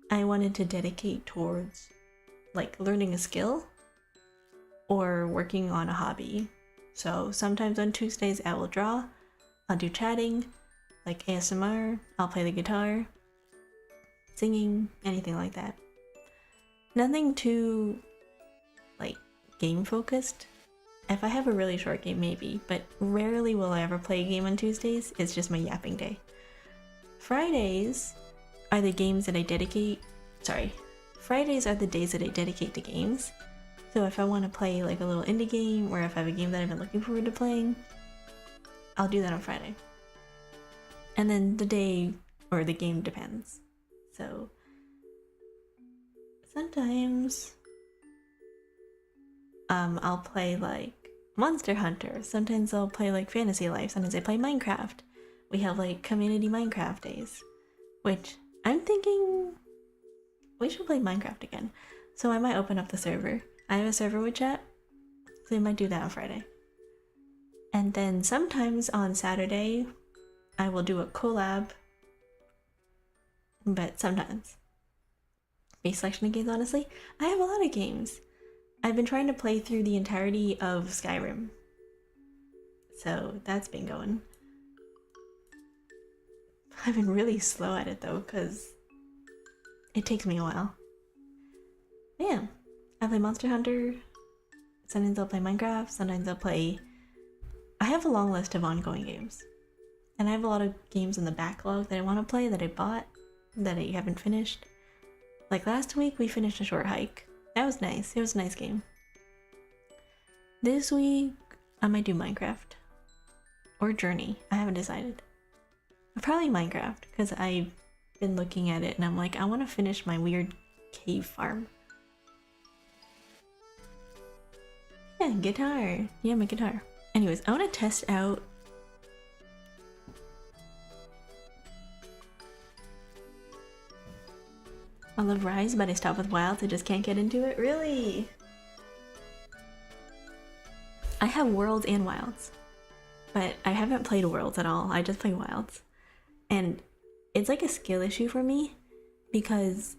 A: I wanted to dedicate towards like learning a skill or working on a hobby. So sometimes on Tuesdays I will draw, I'll do chatting, like ASMR, I'll play the guitar, singing, anything like that. Nothing too like game focused. If I have a really short game, maybe, but rarely will I ever play a game on Tuesdays. It's just my yapping day. Fridays are the games that I dedicate. Fridays are the days that I dedicate to games. So if I want to play like a little indie game, or if I have a game that I've been looking forward to playing, I'll do that on Friday. And then the day or the game depends. So sometimes I'll play like Monster Hunter. Sometimes I'll play like Fantasy Life. Sometimes I play Minecraft. We have like community Minecraft days, which I'm thinking we should play Minecraft again. So I might open up the server. I have a server with chat, so I might do that on Friday. And then sometimes on Saturday, I will do a collab, but sometimes. Base selection of games, honestly. I have a lot of games. I've been trying to play through the entirety of Skyrim. So that's been going. I've been really slow at it though, because it takes me a while. But yeah, I play Monster Hunter. Sometimes I'll play Minecraft. Sometimes I'll play... I have a long list of ongoing games. And I have a lot of games in the backlog that I want to play, that I bought, that I haven't finished. Like last week, we finished A Short Hike. That was nice. It was a nice game. This week, I might do Minecraft. Or Journey. I haven't decided. Probably Minecraft, because I've been looking at it and I'm like, I want to finish my weird cave farm. Yeah, guitar. Yeah, my guitar. Anyways, I want to test out... I love Rise, but I stopped with Wilds. I just can't get into it. Really? I have Worlds and Wilds, but I haven't played Worlds at all. I just play Wilds. And it's like a skill issue for me because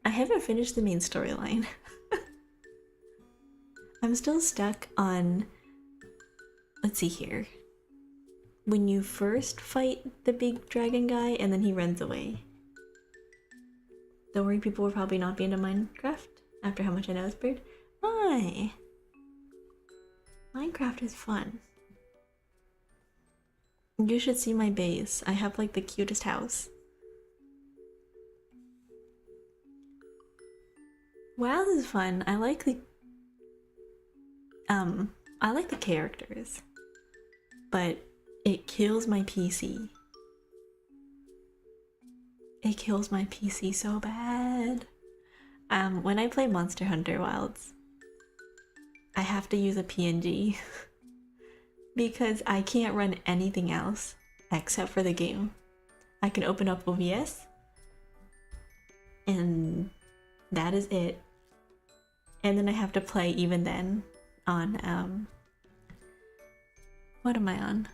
A: I haven't finished the main storyline. I'm still stuck on... Let's see here. when you first fight the big dragon guy and then he runs away. Don't worry, people will probably not be into Minecraft after how much I know this bird. Why? Minecraft is fun. You should see my base. I have like the cutest house. WoW is fun. I like the characters, but it kills my PC. It kills my PC so bad. When I play Monster Hunter Wilds, I have to use a PNG because I can't run anything else except for the game. I can open up OBS and that is it. And then I have to play even then on, what am I on?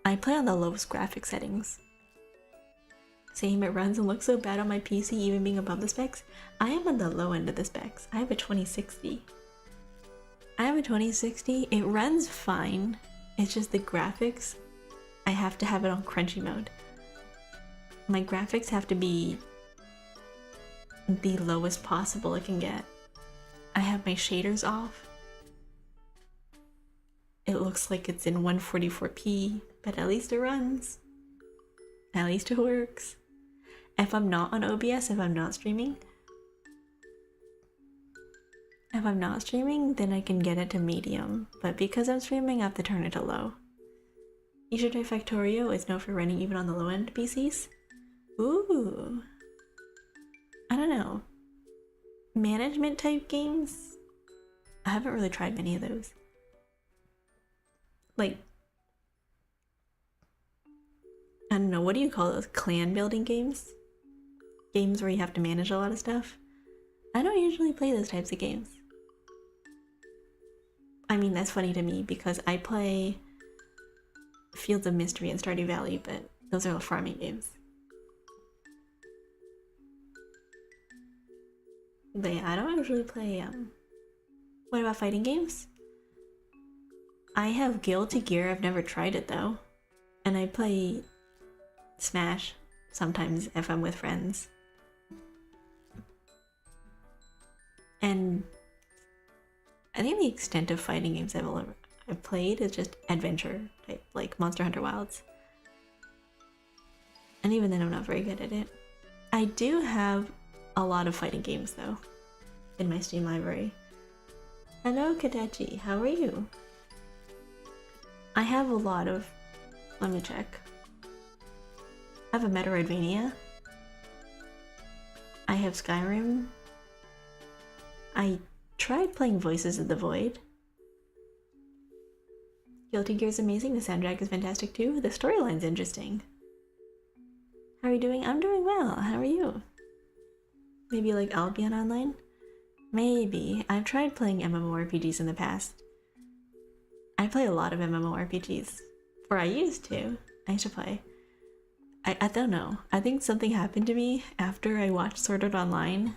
A: I play on the lowest graphic settings. Same, it runs and looks so bad on my PC even being above the specs. I am on the low end of the specs. I have a 2060. It runs fine. It's just the graphics, I have to have it on crunchy mode. My graphics have to be the lowest possible it can get. I have my shaders off. It looks like it's in 144p, but at least it runs. At least it works. If I'm not on OBS, if I'm not streaming, then I can get it to medium. But because I'm streaming, I have to turn it to low. You should try Factorio. It's known for running even on the low end PCs. Ooh. I don't know. Management type games? I haven't really tried many of those. Like, I don't know, what do you call those? Clan building games? Games where you have to manage a lot of stuff? I don't usually play those types of games. I mean, that's funny to me because I play Fields of Mystery and Stardew Valley, but those are farming games. But yeah, I don't usually play, What about fighting games? I have Guilty Gear, I've never tried it though. And I play Smash sometimes if I'm with friends. And I think the extent of fighting games I've played is just adventure type, like Monster Hunter Wilds. And even then I'm not very good at it. I do have a lot of fighting games though in my Steam library. Hello Kadachi, how are you? I have a lot of, let me check. I have a Metroidvania. I have Skyrim. I tried playing Voices of the Void. Guilty Gear is amazing, the soundtrack is fantastic too, the storyline's interesting. How are you doing? I'm doing well, how are you? Maybe like Albion Online? Maybe. I've tried playing MMORPGs in the past. I play a lot of MMORPGs. Or I used to. I used to play. I don't know. I think something happened to me after I watched Sword Art Online.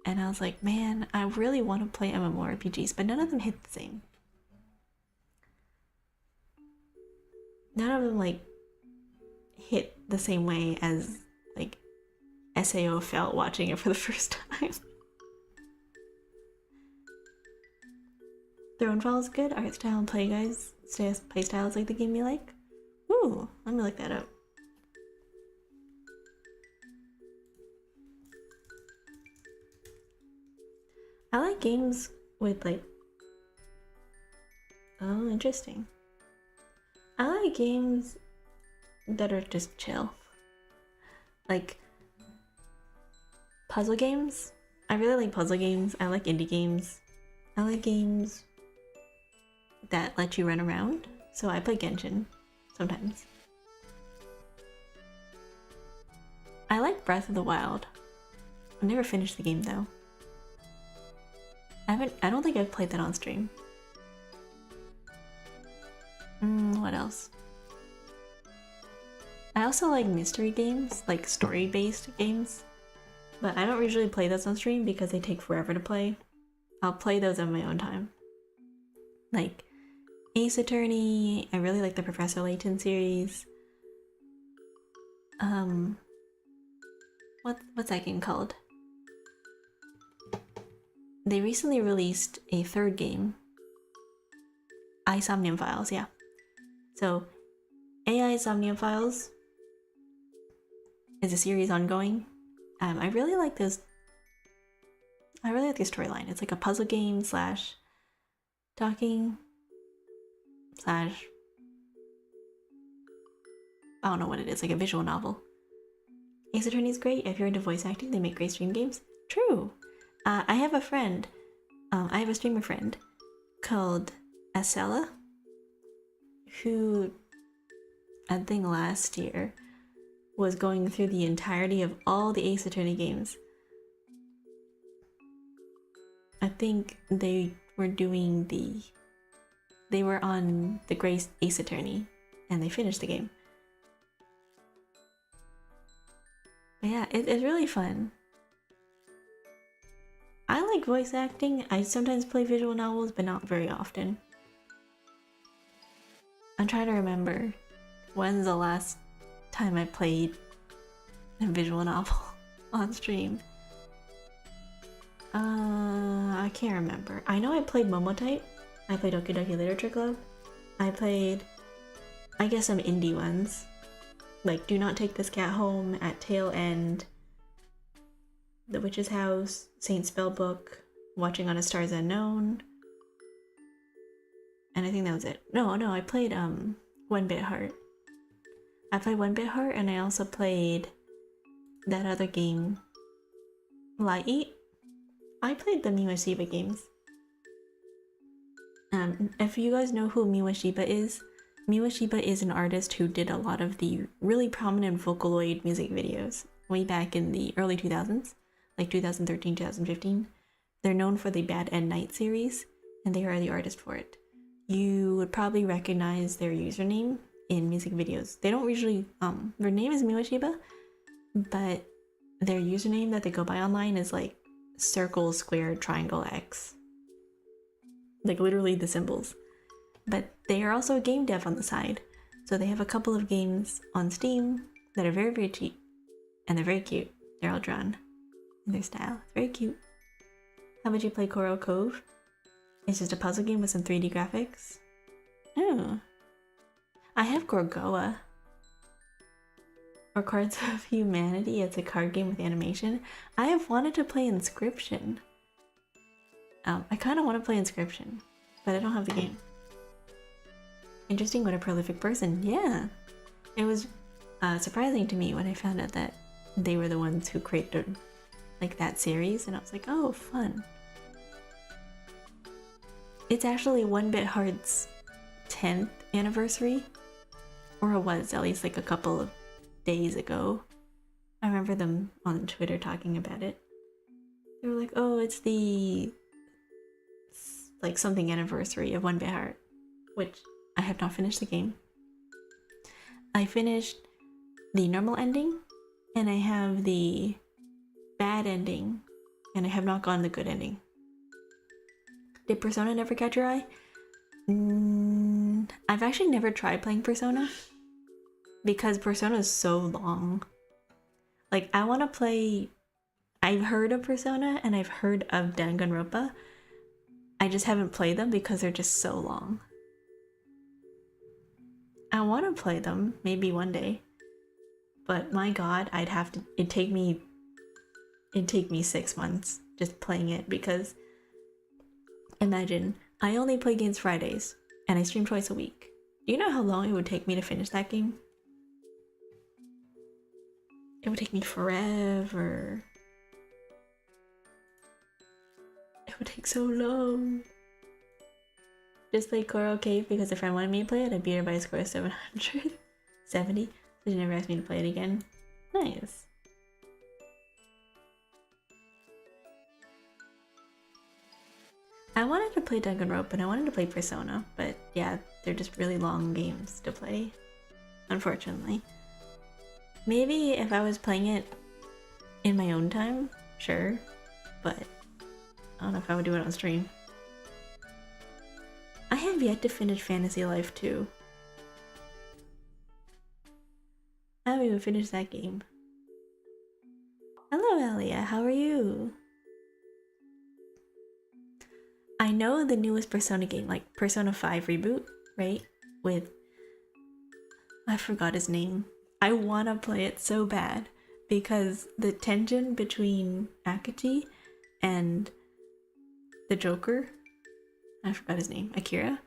A: And I was like, man, I really want to play MMORPGs, but none of them hit the same. None of them, like, hit the same way as, like, SAO felt watching it for the first time. Thronefall is good. Art style and play style is like the game you like. Ooh, let me look that up. I like games with like... Oh, interesting. I like games that are just chill. Like puzzle games. I really like puzzle games. I like indie games. I like games that let you run around. So I play Genshin sometimes. I like Breath of the Wild. I've never finished the game though. I don't think I've played that on stream. What else? I also like mystery games, like story-based games. But I don't usually play those on stream because they take forever to play. I'll play those on my own time. Like Ace Attorney. I really like the Professor Layton series. What's that game called? They recently released a third game. Somnium Files, yeah. So, AI Somnium Files is a series ongoing. I really like this. I really like the storyline. It's like a puzzle game slash talking slash, I don't know what it is, like a visual novel. Ace Attorney is great. If you're into voice acting, they make great stream games. True. I have a friend. I have a streamer friend called Acela, who I think last year was going through the entirety of all the Ace Attorney games. I think they were on the Grace Ace Attorney and they finished the game. But yeah, it's really fun. I like voice acting. I sometimes play visual novels, but not very often. I'm trying to remember when's the last time I played a visual novel on stream. I can't remember. I know I played Momotype. I played Doki Doki Literature Club. I played, I guess, some indie ones. Like Do Not Take This Cat Home, At Tail End, The Witch's House, Saint Spellbook, Watching on a Stars Unknown. And I think that was it. No, I played 1-Bit Heart. I played 1-Bit Heart, and I also played that other game, Light. I played the Miwashiba games. If you guys know who Miwashiba is an artist who did a lot of the really prominent Vocaloid music videos way back in the early 2000s, like 2013, 2015. They're known for the Bad End Night series, and they are the artist for it. You would probably recognize their username in music videos. They don't usually, their name is Miwashiba, but their username that they go by online is like circle, square, triangle, X. Like literally the symbols. But they are also a game dev on the side. So they have a couple of games on Steam that are very, very cheap. And they're very cute. They're all drawn in their style. It's very cute. How about you play Coral Cove? It's just a puzzle game with some 3D graphics. Oh. I have Gorgoa. Or Cards of Humanity. It's a card game with animation. I have wanted to play Inscription. I kind of want to play Inscription, but I don't have the game. Interesting, what a prolific person. Yeah. It was surprising to me when I found out that they were the ones who created like that series, and I was like, oh, fun. It's actually 1-Bit Heart's 10th anniversary, or it was at least like a couple of days ago. I remember them on Twitter talking about it. They were like, oh, it's the like something anniversary of 1-Bit Heart, which I have not finished the game. I finished the normal ending, and I have the bad ending, and I have not gone the good ending. Did Persona never catch your eye? I've actually never tried playing Persona because Persona is so long. Like, I want to play... I've heard of Persona and I've heard of Danganronpa. I just haven't played them because they're just so long. I want to play them maybe one day, but my god, it'd take me 6 months just playing it, because imagine I only play games Fridays and I stream twice a week. Do you know how long it would take me to finish that game? It would take me forever. It would take so long. Just played Coral Cave because a friend wanted me to play it. I beat her by a score of 770, so she never asked me to play it again. Nice. I wanted to play Danganronpa and I wanted to play Persona, but yeah, they're just really long games to play, unfortunately. Maybe if I was playing it in my own time, sure, but I don't know if I would do it on stream. I have yet to finish Fantasy Life 2. I haven't even finished that game. Hello, Elia. How are you? I know the newest Persona game, like Persona 5 reboot, right? With... I forgot his name. I want to play it so bad because the tension between Akachi and the Joker, I forgot his name, Akira.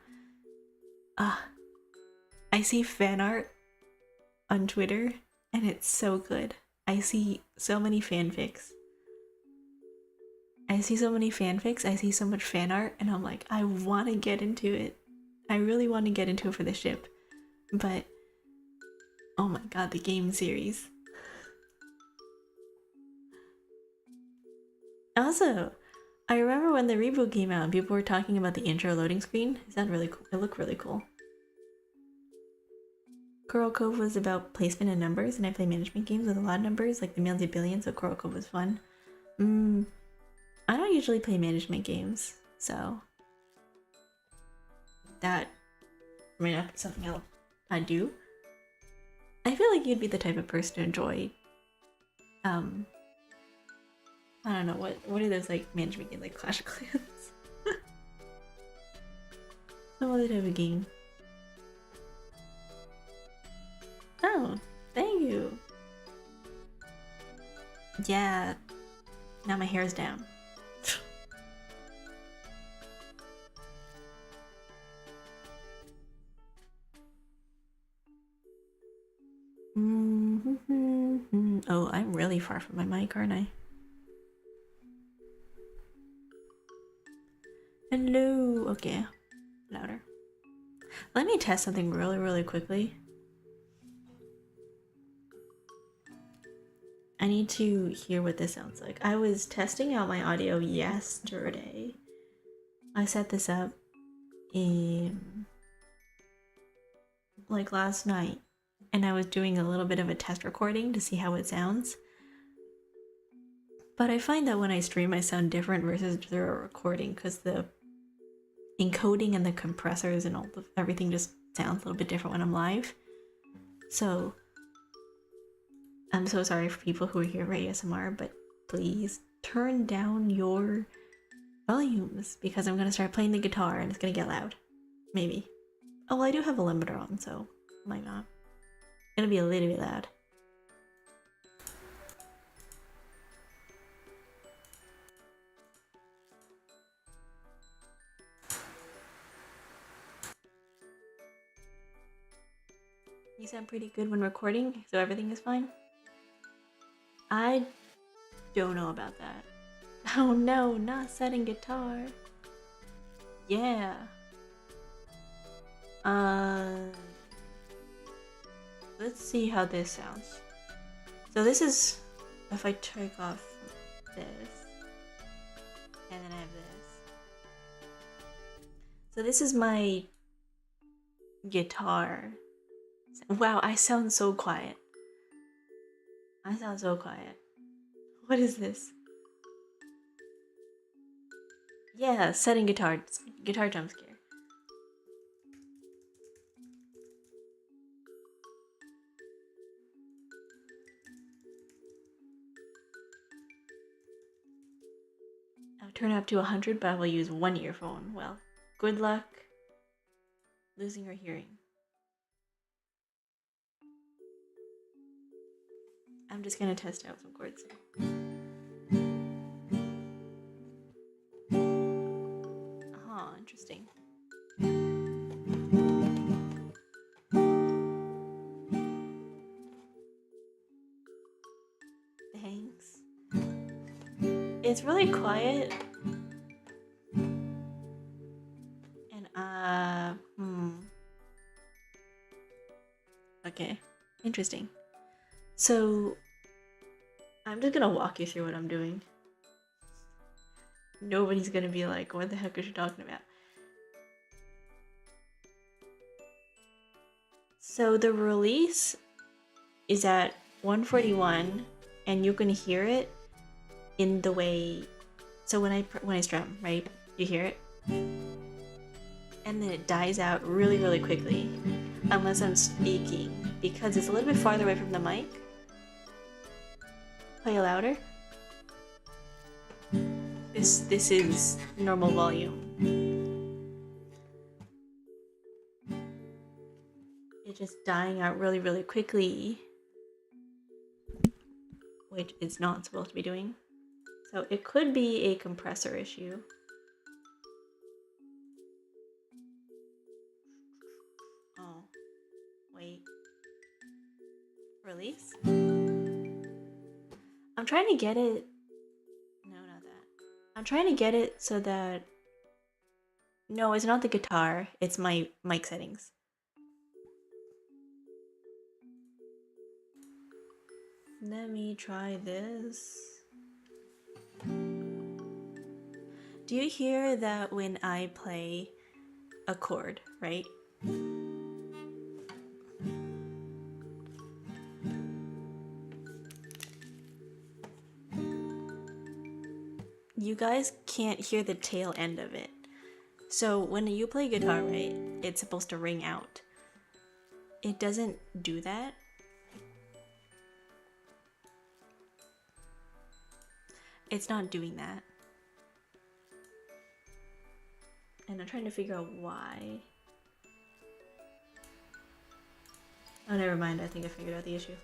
A: I see fan art on Twitter and it's so good. I see so many fanfics. I see so much fan art, and I'm like, I want to get into it. I really want to get into it for the ship. But, oh my god, the game series. Also, I remember when the reboot came out and people were talking about the intro loading screen. It sounded really cool. It looked really cool. Coral Cove was about placement and numbers, and I play management games with a lot of numbers, like the millions and billions, so Coral Cove was fun. I don't usually play management games, so that might not be something I do. I feel like you'd be the type of person to enjoy, I don't know, what are those like management games, like Clash of Clans? Some other type of game. Oh, thank you. Yeah, now my hair is down. Oh, I'm really far from my mic, aren't I? Hello. Okay, louder. Let me test something really quickly. I need to hear what this sounds like. I was testing out my audio yesterday. I set this up in like last night, and I was doing a little bit of a test recording to see how it sounds. But I find that when I stream I sound different versus through a recording because the encoding and the compressors and everything just sounds a little bit different when I'm live. So I'm so sorry for people who are here for ASMR, but please turn down your volumes because I'm gonna start playing the guitar and it's gonna get loud. Maybe. Oh, well, I do have a limiter on, so might not. It'll be a little bit loud. You sound pretty good when recording, so everything is fine? I don't know about that. Oh no, not setting guitar. Yeah. Let's see how this sounds. So this is if I take off this, and then I have this. So this is my guitar. Wow, I sound so quiet. I sound so quiet. What is this? Yeah, setting guitar jump scare. I'll turn it up to 100, but I will use one earphone. Well, good luck losing your hearing. I'm just gonna test out some chords. Oh, interesting. Thanks. It's really quiet. And okay, interesting. So I'm just gonna walk you through what I'm doing. Nobody's gonna be like, what the heck is she talking about? So the release is at 141, and you can hear it in the way. So when I strum, right, you hear it. and then it dies out really, really quickly unless I'm speaking because it's a little bit farther away from the mic. Play louder. This is normal volume. It's just dying out really, really quickly, which it's not supposed to be doing. So it could be a compressor issue. Oh, wait. Release? I'm trying to get it. No, not that. I'm trying to get it so that. No, it's not the guitar. It's my mic settings. Let me try this. Do you hear that when I play a chord, right? You guys can't hear the tail end of it. So when you play guitar, right, it's supposed to ring out. It doesn't do that. It's not doing that. And I'm trying to figure out why. Oh, never mind. I think I figured out the issue.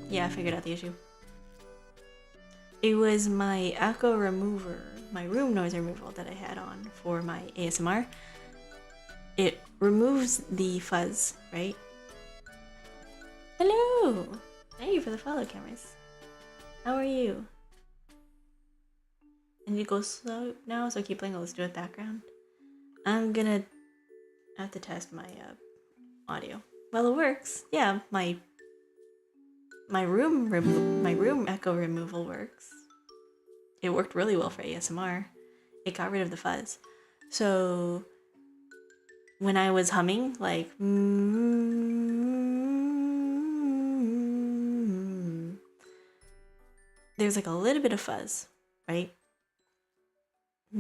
A: Yeah, I figured out the issue. It was my echo remover, my room noise removal that I had on for my ASMR. It removes the fuzz, right? Hello! Thank you for the follow, cameras. How are you? And you go slow now, so keep playing. Let's do a background. I'm gonna have to test my audio. Well, it works. Yeah, my room echo removal works. It worked really well for ASMR. It got rid of the fuzz. So when I was humming, like there's like a little bit of fuzz, right?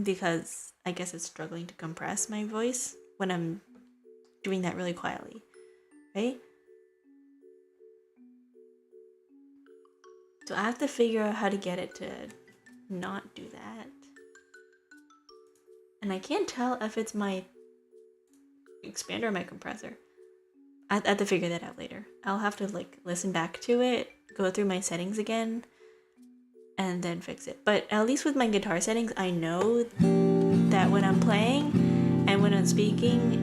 A: Because I guess it's struggling to compress my voice when I'm doing that really quietly, right? So I have to figure out how to get it to not do that. And I can't tell if it's my expander or my compressor. I have to figure that out later. I'll have to like listen back to it, go through my settings again, and then fix it. But at least with my guitar settings, I know that when I'm playing and when I'm speaking,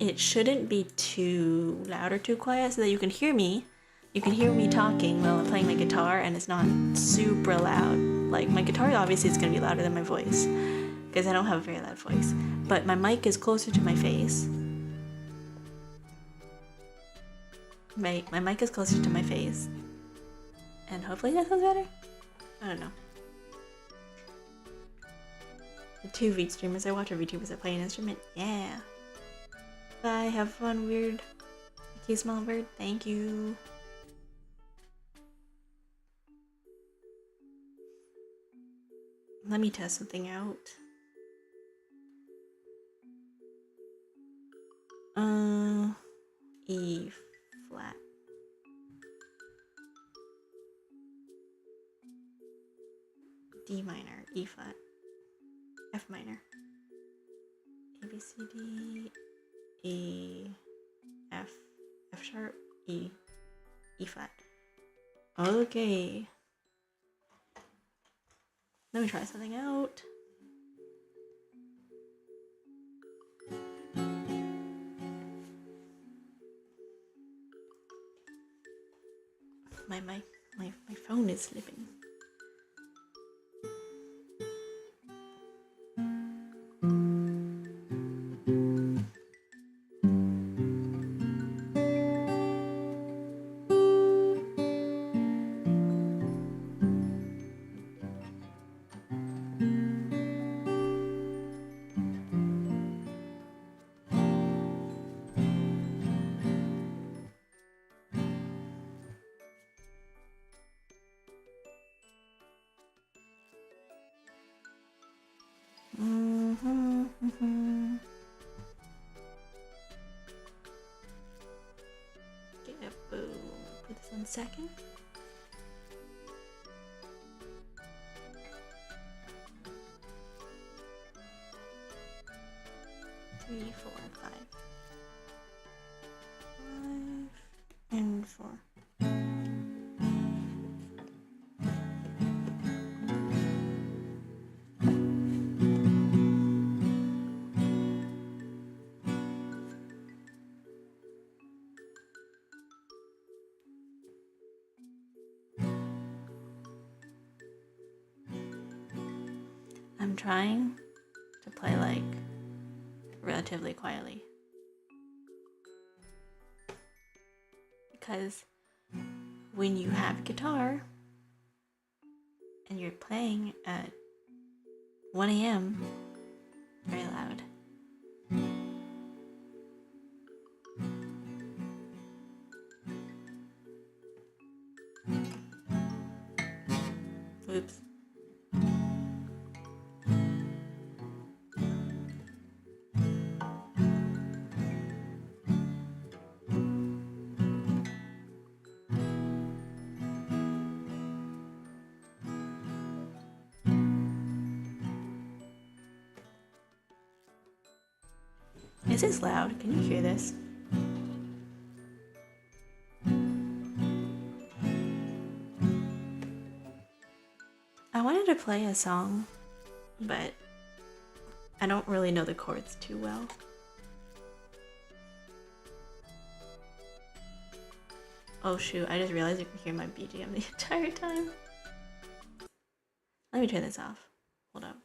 A: it shouldn't be too loud or too quiet so that you can hear me. You can hear me talking while I'm playing my guitar and it's not super loud. Like my guitar obviously is going to be louder than my voice because I don't have a very loud voice. But my mic is closer to my face. Right, my mic is closer to my face. And hopefully that sounds better? I don't know. The two VTubers I watch are VTubers that play an instrument. Yeah. Bye, have fun, weird. Cute small bird, thank you. Let me test something out. E flat. D minor, E flat, F minor, A, B, C, D, E, F, F sharp, E, E flat. Okay. Let me try something out. My phone is slipping. second. Three, 4, 5. 5 and 4. I'm trying to play like relatively quietly because when you have guitar and you're playing at 1 a.m. very loud. Oops. Is this loud? Can you hear this? I wanted to play a song, but I don't really know the chords too well. Oh shoot, I just realized you can hear my BGM the entire time. Let me turn this off. Hold up.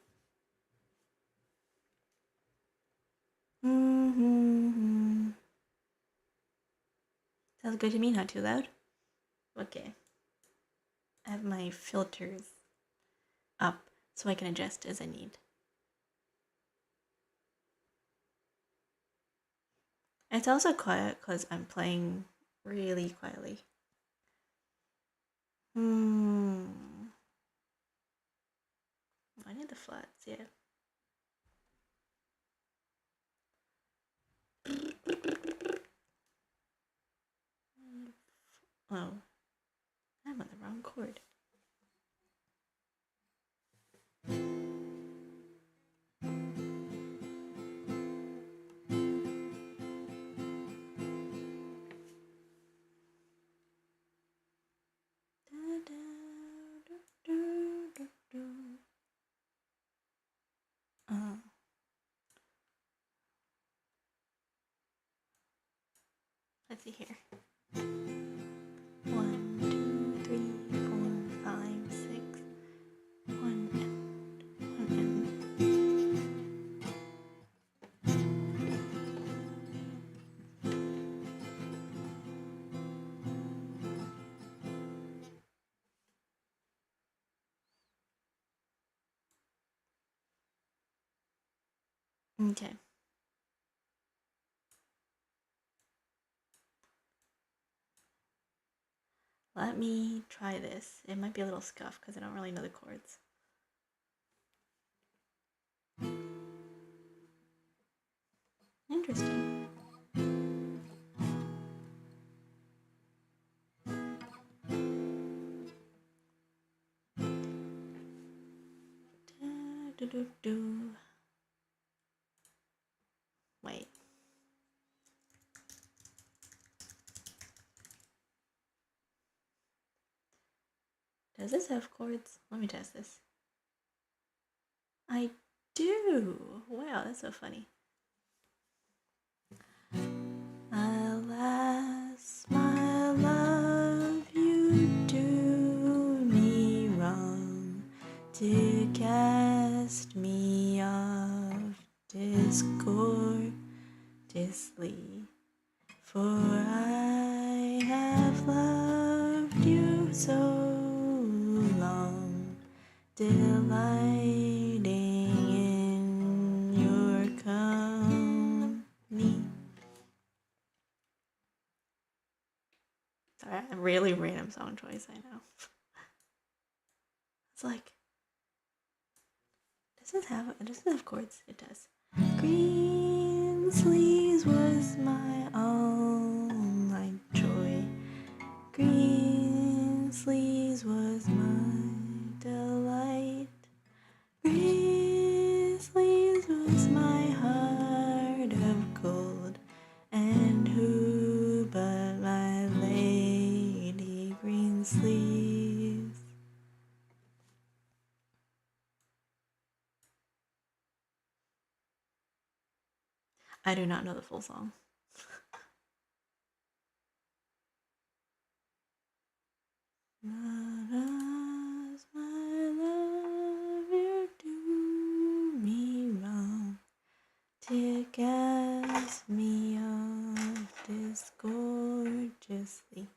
A: Sounds good to me, not too loud. Okay. I have my filters up so I can adjust as I need. It's also quiet because I'm playing really quietly. I need the flats, yeah. Oh, I'm on the wrong chord. Let's see here. 1, 2, 3, 4, 5, 6. 1 and 1 and. Okay. Let me try this. It might be a little scuffed because I don't really know the chords. Interesting. Wait. Does this have chords? Let me test this. I do! Wow, that's so funny. Alas, my love, you do me wrong to cast me off discordiously, for I have loved you so long, delighting in your company. Sorry, a really random song choice, I know. It's like, does it have chords? It does. Green sleeves was my all my joy. Green is my heart of gold, and who but my lady green sleeves? I do not know the full song. Not as my love, you do me wrong, to cast me off disgorgeously.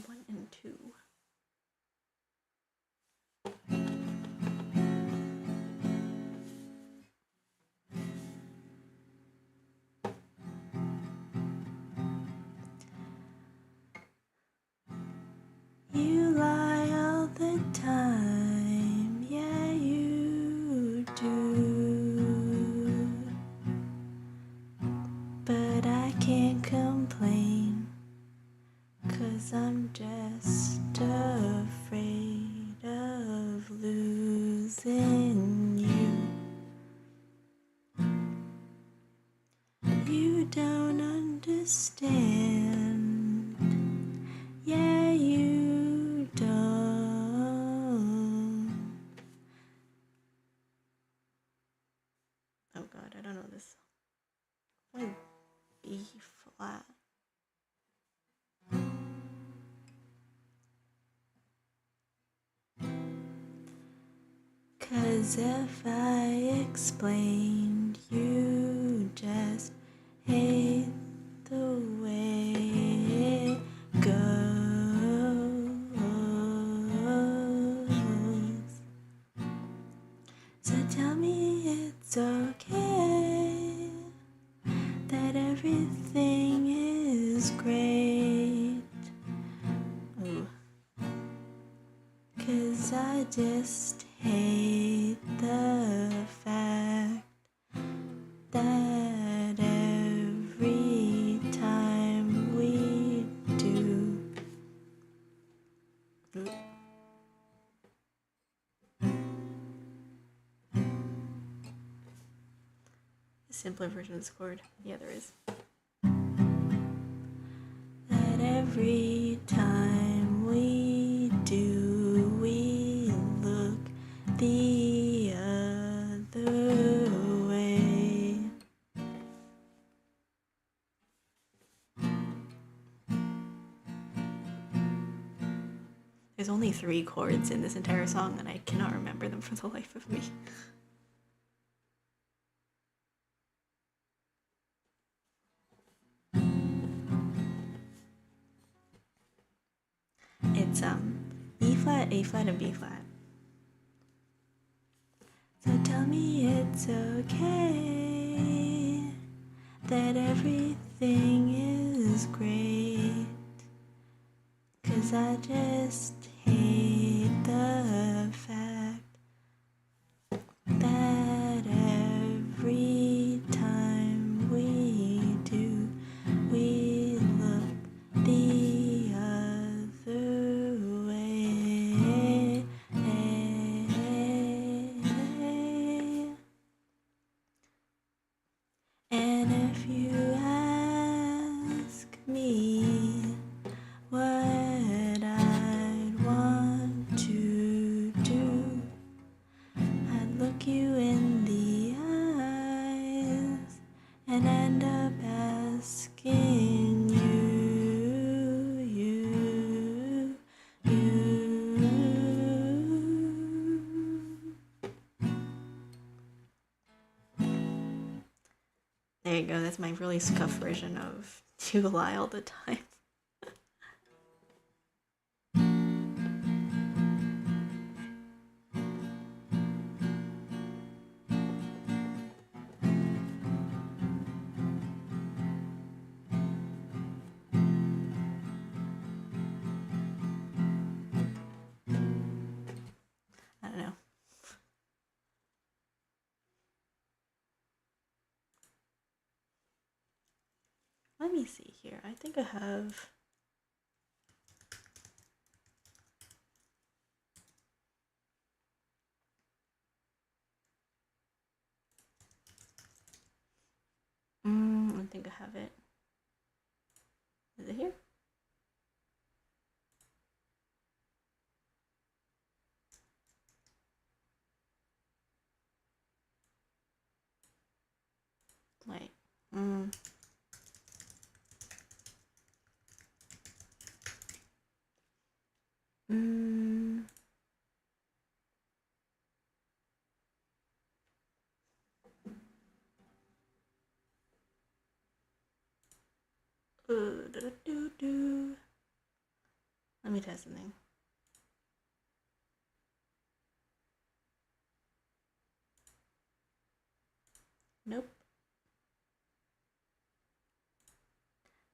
A: One and two. You lie all the time, yeah you do. But I can't complain, 'cause I'm just afraid of losing you. You don't understand, yeah you don't. Oh god, I don't know this. Why B flat? Cause if I explained, you just hate the way it goes. So tell me it's okay, that everything is great. Ooh. 'Cause I just hate the fact that every time we do. A simpler version of this chord. Yeah, there is. That every time we do, we look the other way. There's only 3 chords in this entire song, and I cannot remember them for the life of me. It's E flat, A flat, and B flat. So tell me it's okay, that everything is great. 'Cause I just hate the fact that every time we do, we look the other way. And if you ask me what I'd want to do, I'd look you in the eyes and end up asking you. There you go, that's my really scuffed version of You Lie All the Time. I don't know. Let me see here. I think I have. I think I have it. Is it here? Wait. Let me test something. Nope.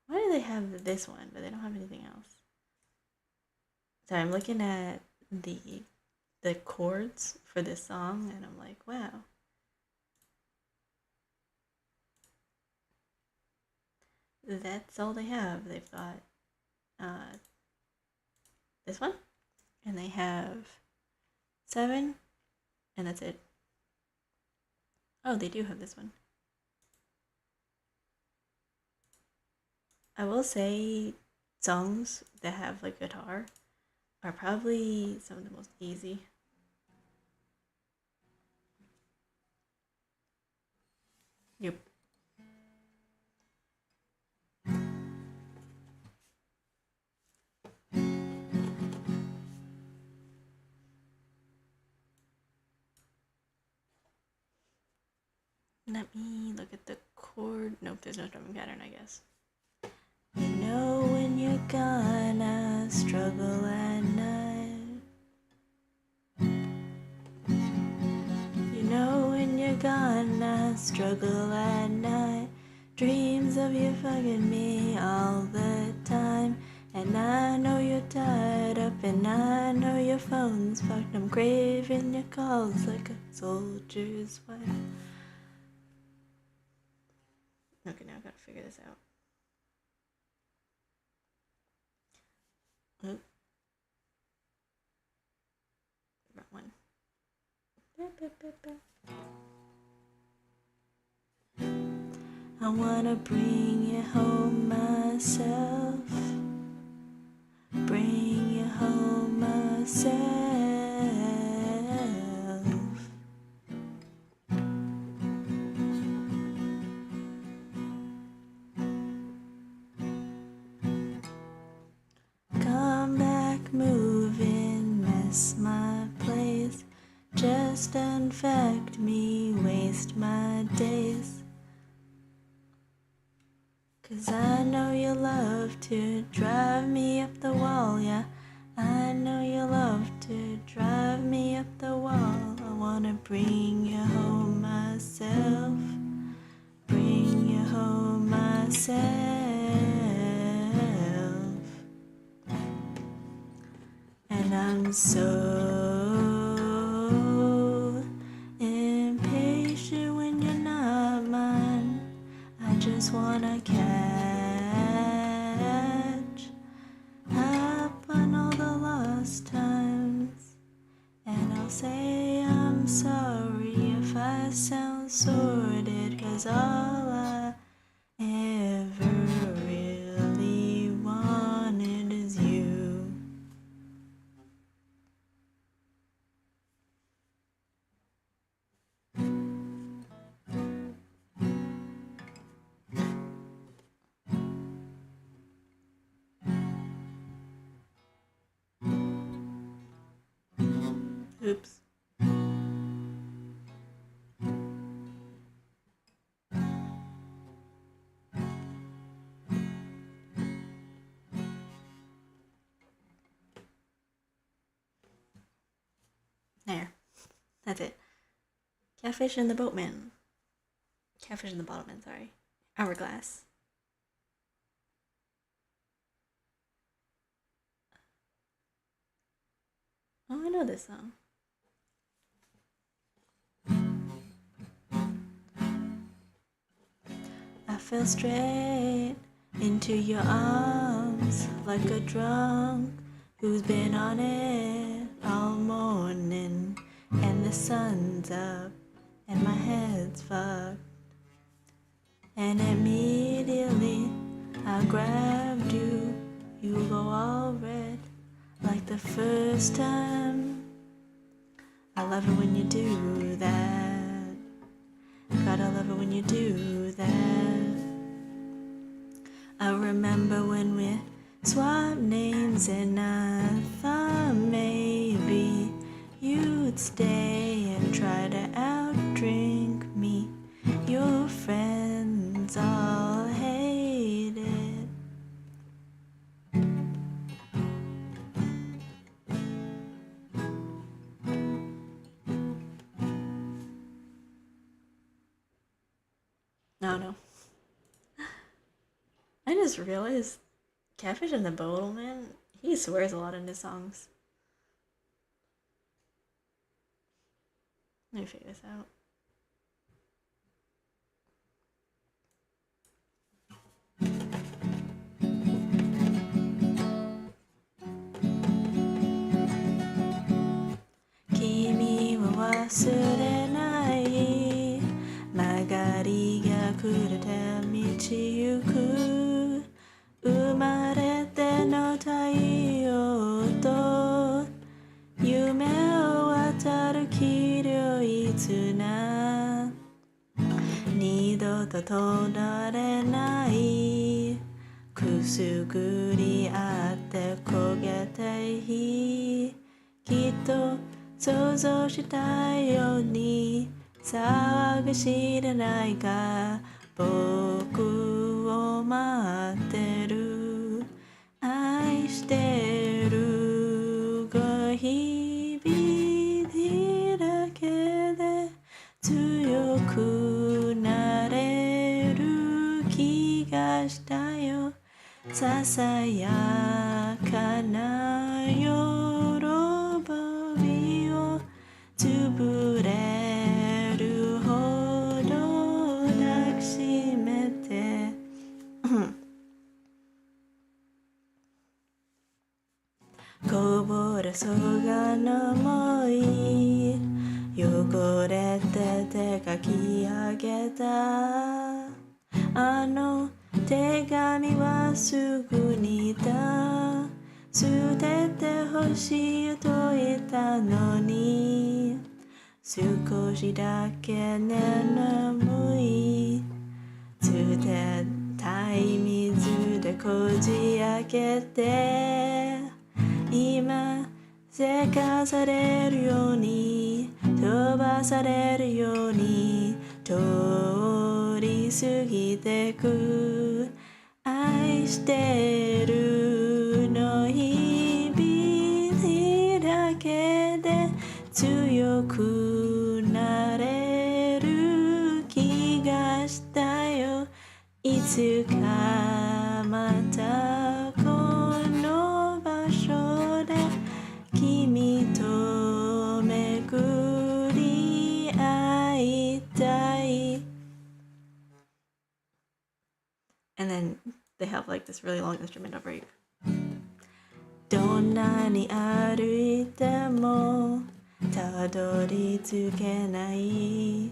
A: Why do they have this one, but they don't have anything else? So I'm looking at the chords for this song, and I'm like, wow. That's all they have. They've got this one, and they have 7, and that's it. Oh, they do have this one. I will say songs that have like guitar are probably some of the most easy. Yep. Let me look at the chord. Nope, there's no drumming pattern, I guess. You know when you're gonna struggle at night. You know when you're gonna struggle at night. Dreams of you fucking me all the time. And I know you're tied up, and I know your phone's fucked. I'm craving your calls like a soldier's wife. Okay, now I gotta figure this out. Oh. Wrong one. I wanna bring you home myself. Bring you home myself. Come back moving, miss my place. Just infect me, waste my days. 'Cause I know you love to drive me up the wall, yeah. I know you love to drive me up the wall. I wanna bring you home myself. Bring you home myself. And I'm so impatient when you're not mine. I just wanna catch up on all the lost times. And I'll say I'm sorry if I sound sordid, 'cause all I ever really wanted is you. Oops. There. That's it. Catfish and the Boatman. Catfish and the Bottleman, sorry. Hourglass. Oh, I know this song. I feel straight into your arms like a drunk who's been on it all morning, and the sun's up and my head's fucked, and immediately I grabbed you, you go all red like the first time. I love it when you do that, God, I love it when you do that. I remember when we swapped names and I thought maybe you'd stay and try to outdrink me. Your friends all hate it. No. I just realized Catfish and the Bottleman, he swears a lot in his songs. Let me figure this out. Kimi wa wasurenai, magari ga kurete michi yuku, umarete no taiyo to, yume o wataru kiryo itsu na, nido to todare nai, kusuguri atte kogete hi, kitto 想像したように騒ぐ知らないか僕を待ってる愛してるが日々だけで強くなれる気がしたよささやかな喜びを潰れるほど抱きしめてこぼれそうがの思い汚れて手書き上げたあの手紙はすぐにだ捨ててほしいと言ったのに少しだけ眠い冷たい水でこじ開けて今せかされるように飛ばされるように通り過ぎてく愛してるの日々だけで強くなれる気がしたよいつかまたこの場所で君と巡り会いたい And then they have like this really long instrumental break どんなに歩いてもたどり着けない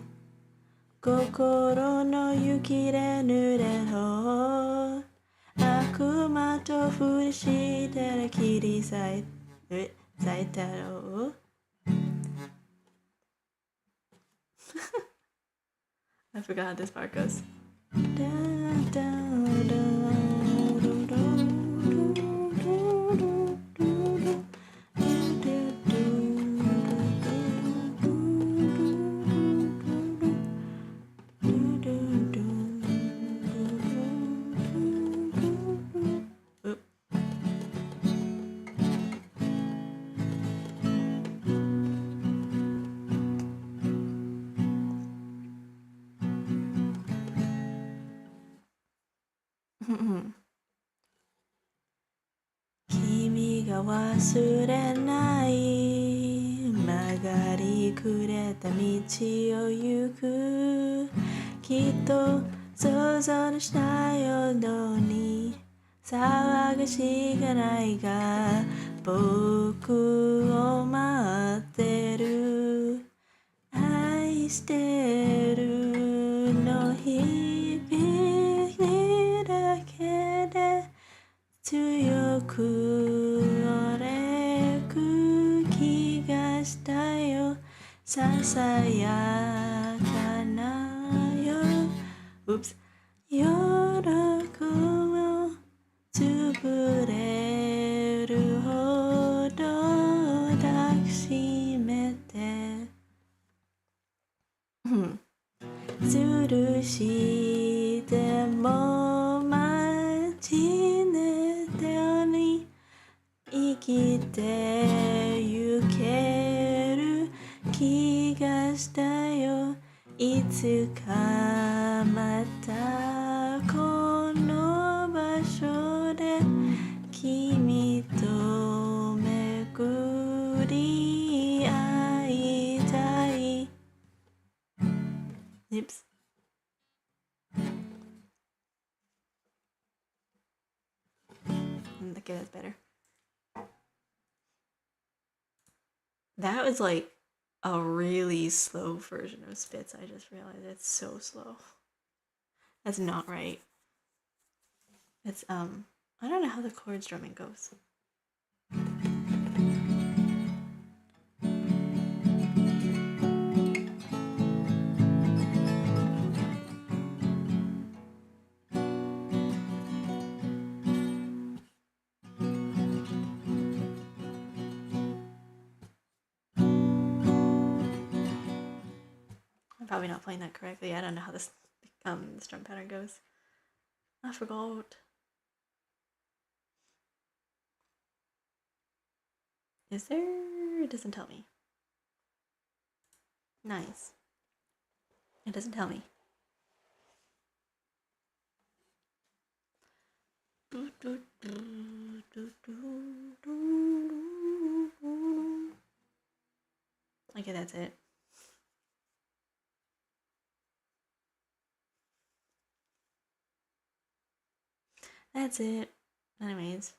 A: 心の雪で濡れろ悪魔とふりしてる切り裂いたろI forgot how this part goes君が忘れない曲がりくれた道を行くきっと想像のしないように騒がしがないが僕を待ってる愛してるの日々だけで強く折れく気がしたよささやかなよOops 喜ぶ潰れるほど抱きしめて吊るしても待ちねたように生きてゆける気がしたよいつかまたこの場所で君と巡り会いたい Oops. Okay, that's better. That was like a really slow version of Spitz. I just realized it's so slow. That's not right. It's I don't know how the chord strumming goes. I'm probably not playing that correctly. I don't know how this the strum pattern goes. I forgot. Is there? It doesn't tell me. Nice. It doesn't tell me. Okay, that's it. That's it. Anyways.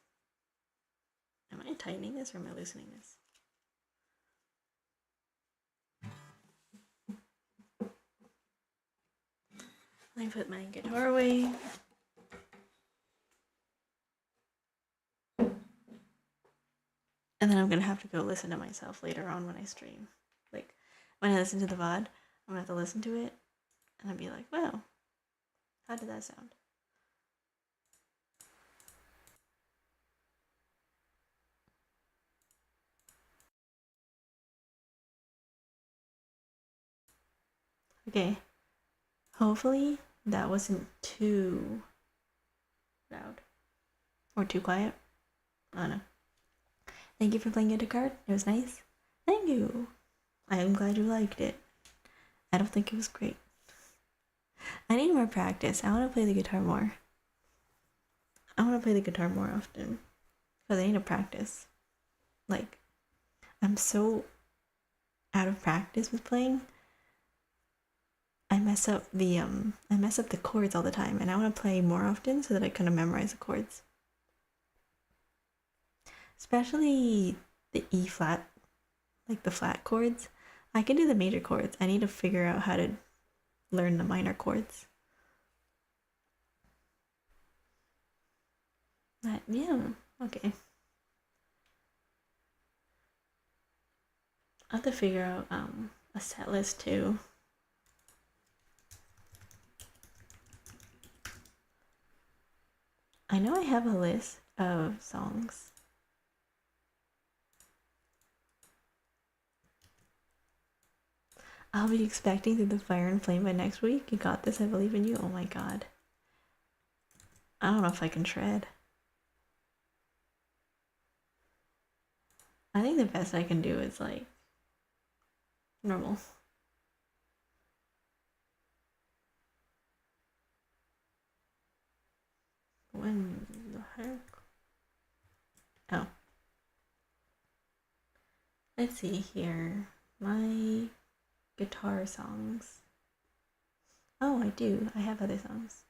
A: Am I tightening this or am I loosening this? Let me put my guitar away. And then I'm gonna have to go listen to myself later on when I stream. Like, when I listen to the VOD, I'm gonna have to listen to it and I'll be like, wow, how did that sound? Okay. Hopefully that wasn't too loud or too quiet. I don't know. Thank you for playing Guitar Card. It was nice. Thank you. I am glad you liked it. I don't think it was great. I need more practice. I want to play the guitar more. I want to play the guitar more often because I need to practice. Like, I'm so out of practice with playing. I mess up the chords all the time, and I want to play more often so that I kind of memorize the chords. Especially the E flat, like the flat chords. I can do the major chords. I need to figure out how to learn the minor chords. But yeah, okay. I have to figure out a set list too. I know I have a list of songs. I'll be expecting Through the Fire and Flame by next week. You got this, I believe in you. Oh my god. I don't know if I can shred. I think the best I can do is like normal. When the heck? Oh. Let's see here. My guitar songs. Oh, I do. I have other songs.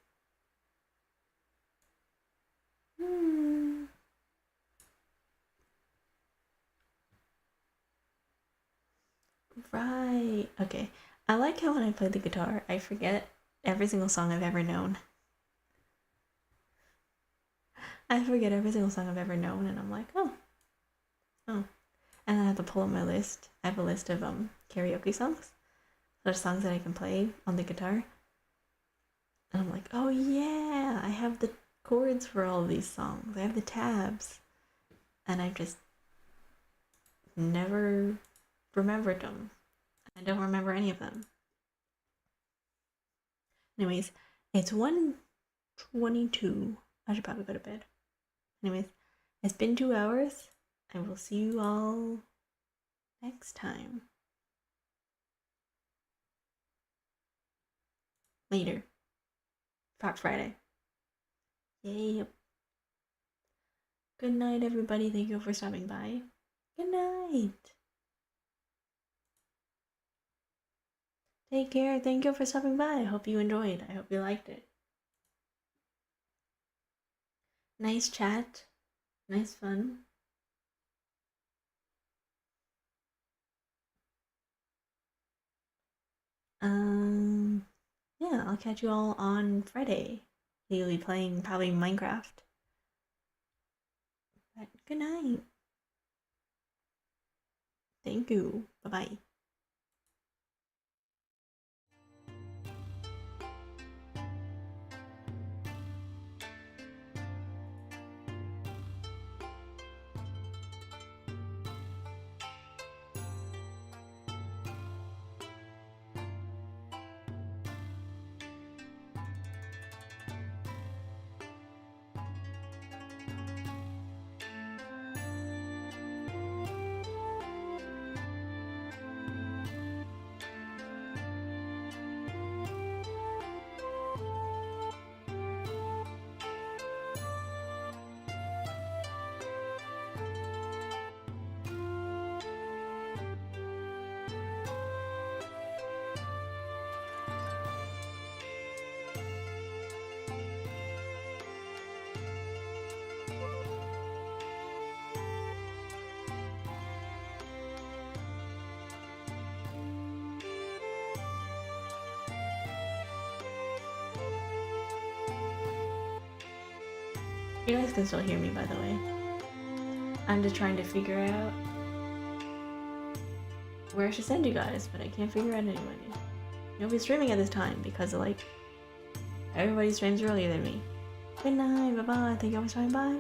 A: Right. Okay. I like how when I play the guitar, I forget every single song I've ever known. I forget every single song I've ever known, and I'm like, oh. And I have to pull up my list. I have a list of karaoke songs. There's songs that I can play on the guitar. And I'm like, oh yeah, I have the chords for all of these songs. I have the tabs. And I've just never remembered them. I don't remember any of them. Anyways, it's 1:22. I should probably go to bed. Anyways, it's been 2 hours. I will see you all next time. Later. Fox Friday. Yay. Good night, everybody. Thank you for stopping by. Good night. Take care. Thank you for stopping by. I hope you enjoyed. I hope you liked it. Nice chat. Nice fun. Yeah, I'll catch you all on Friday. You'll be playing probably Minecraft. But good night. Thank you. Bye-bye. You guys can still hear me, by the way. I'm just trying to figure out where I should send you guys, but I can't figure out anybody. Nobody's streaming at this time because of, like, everybody streams earlier than me. Good night, bye-bye, thank you all for stopping by.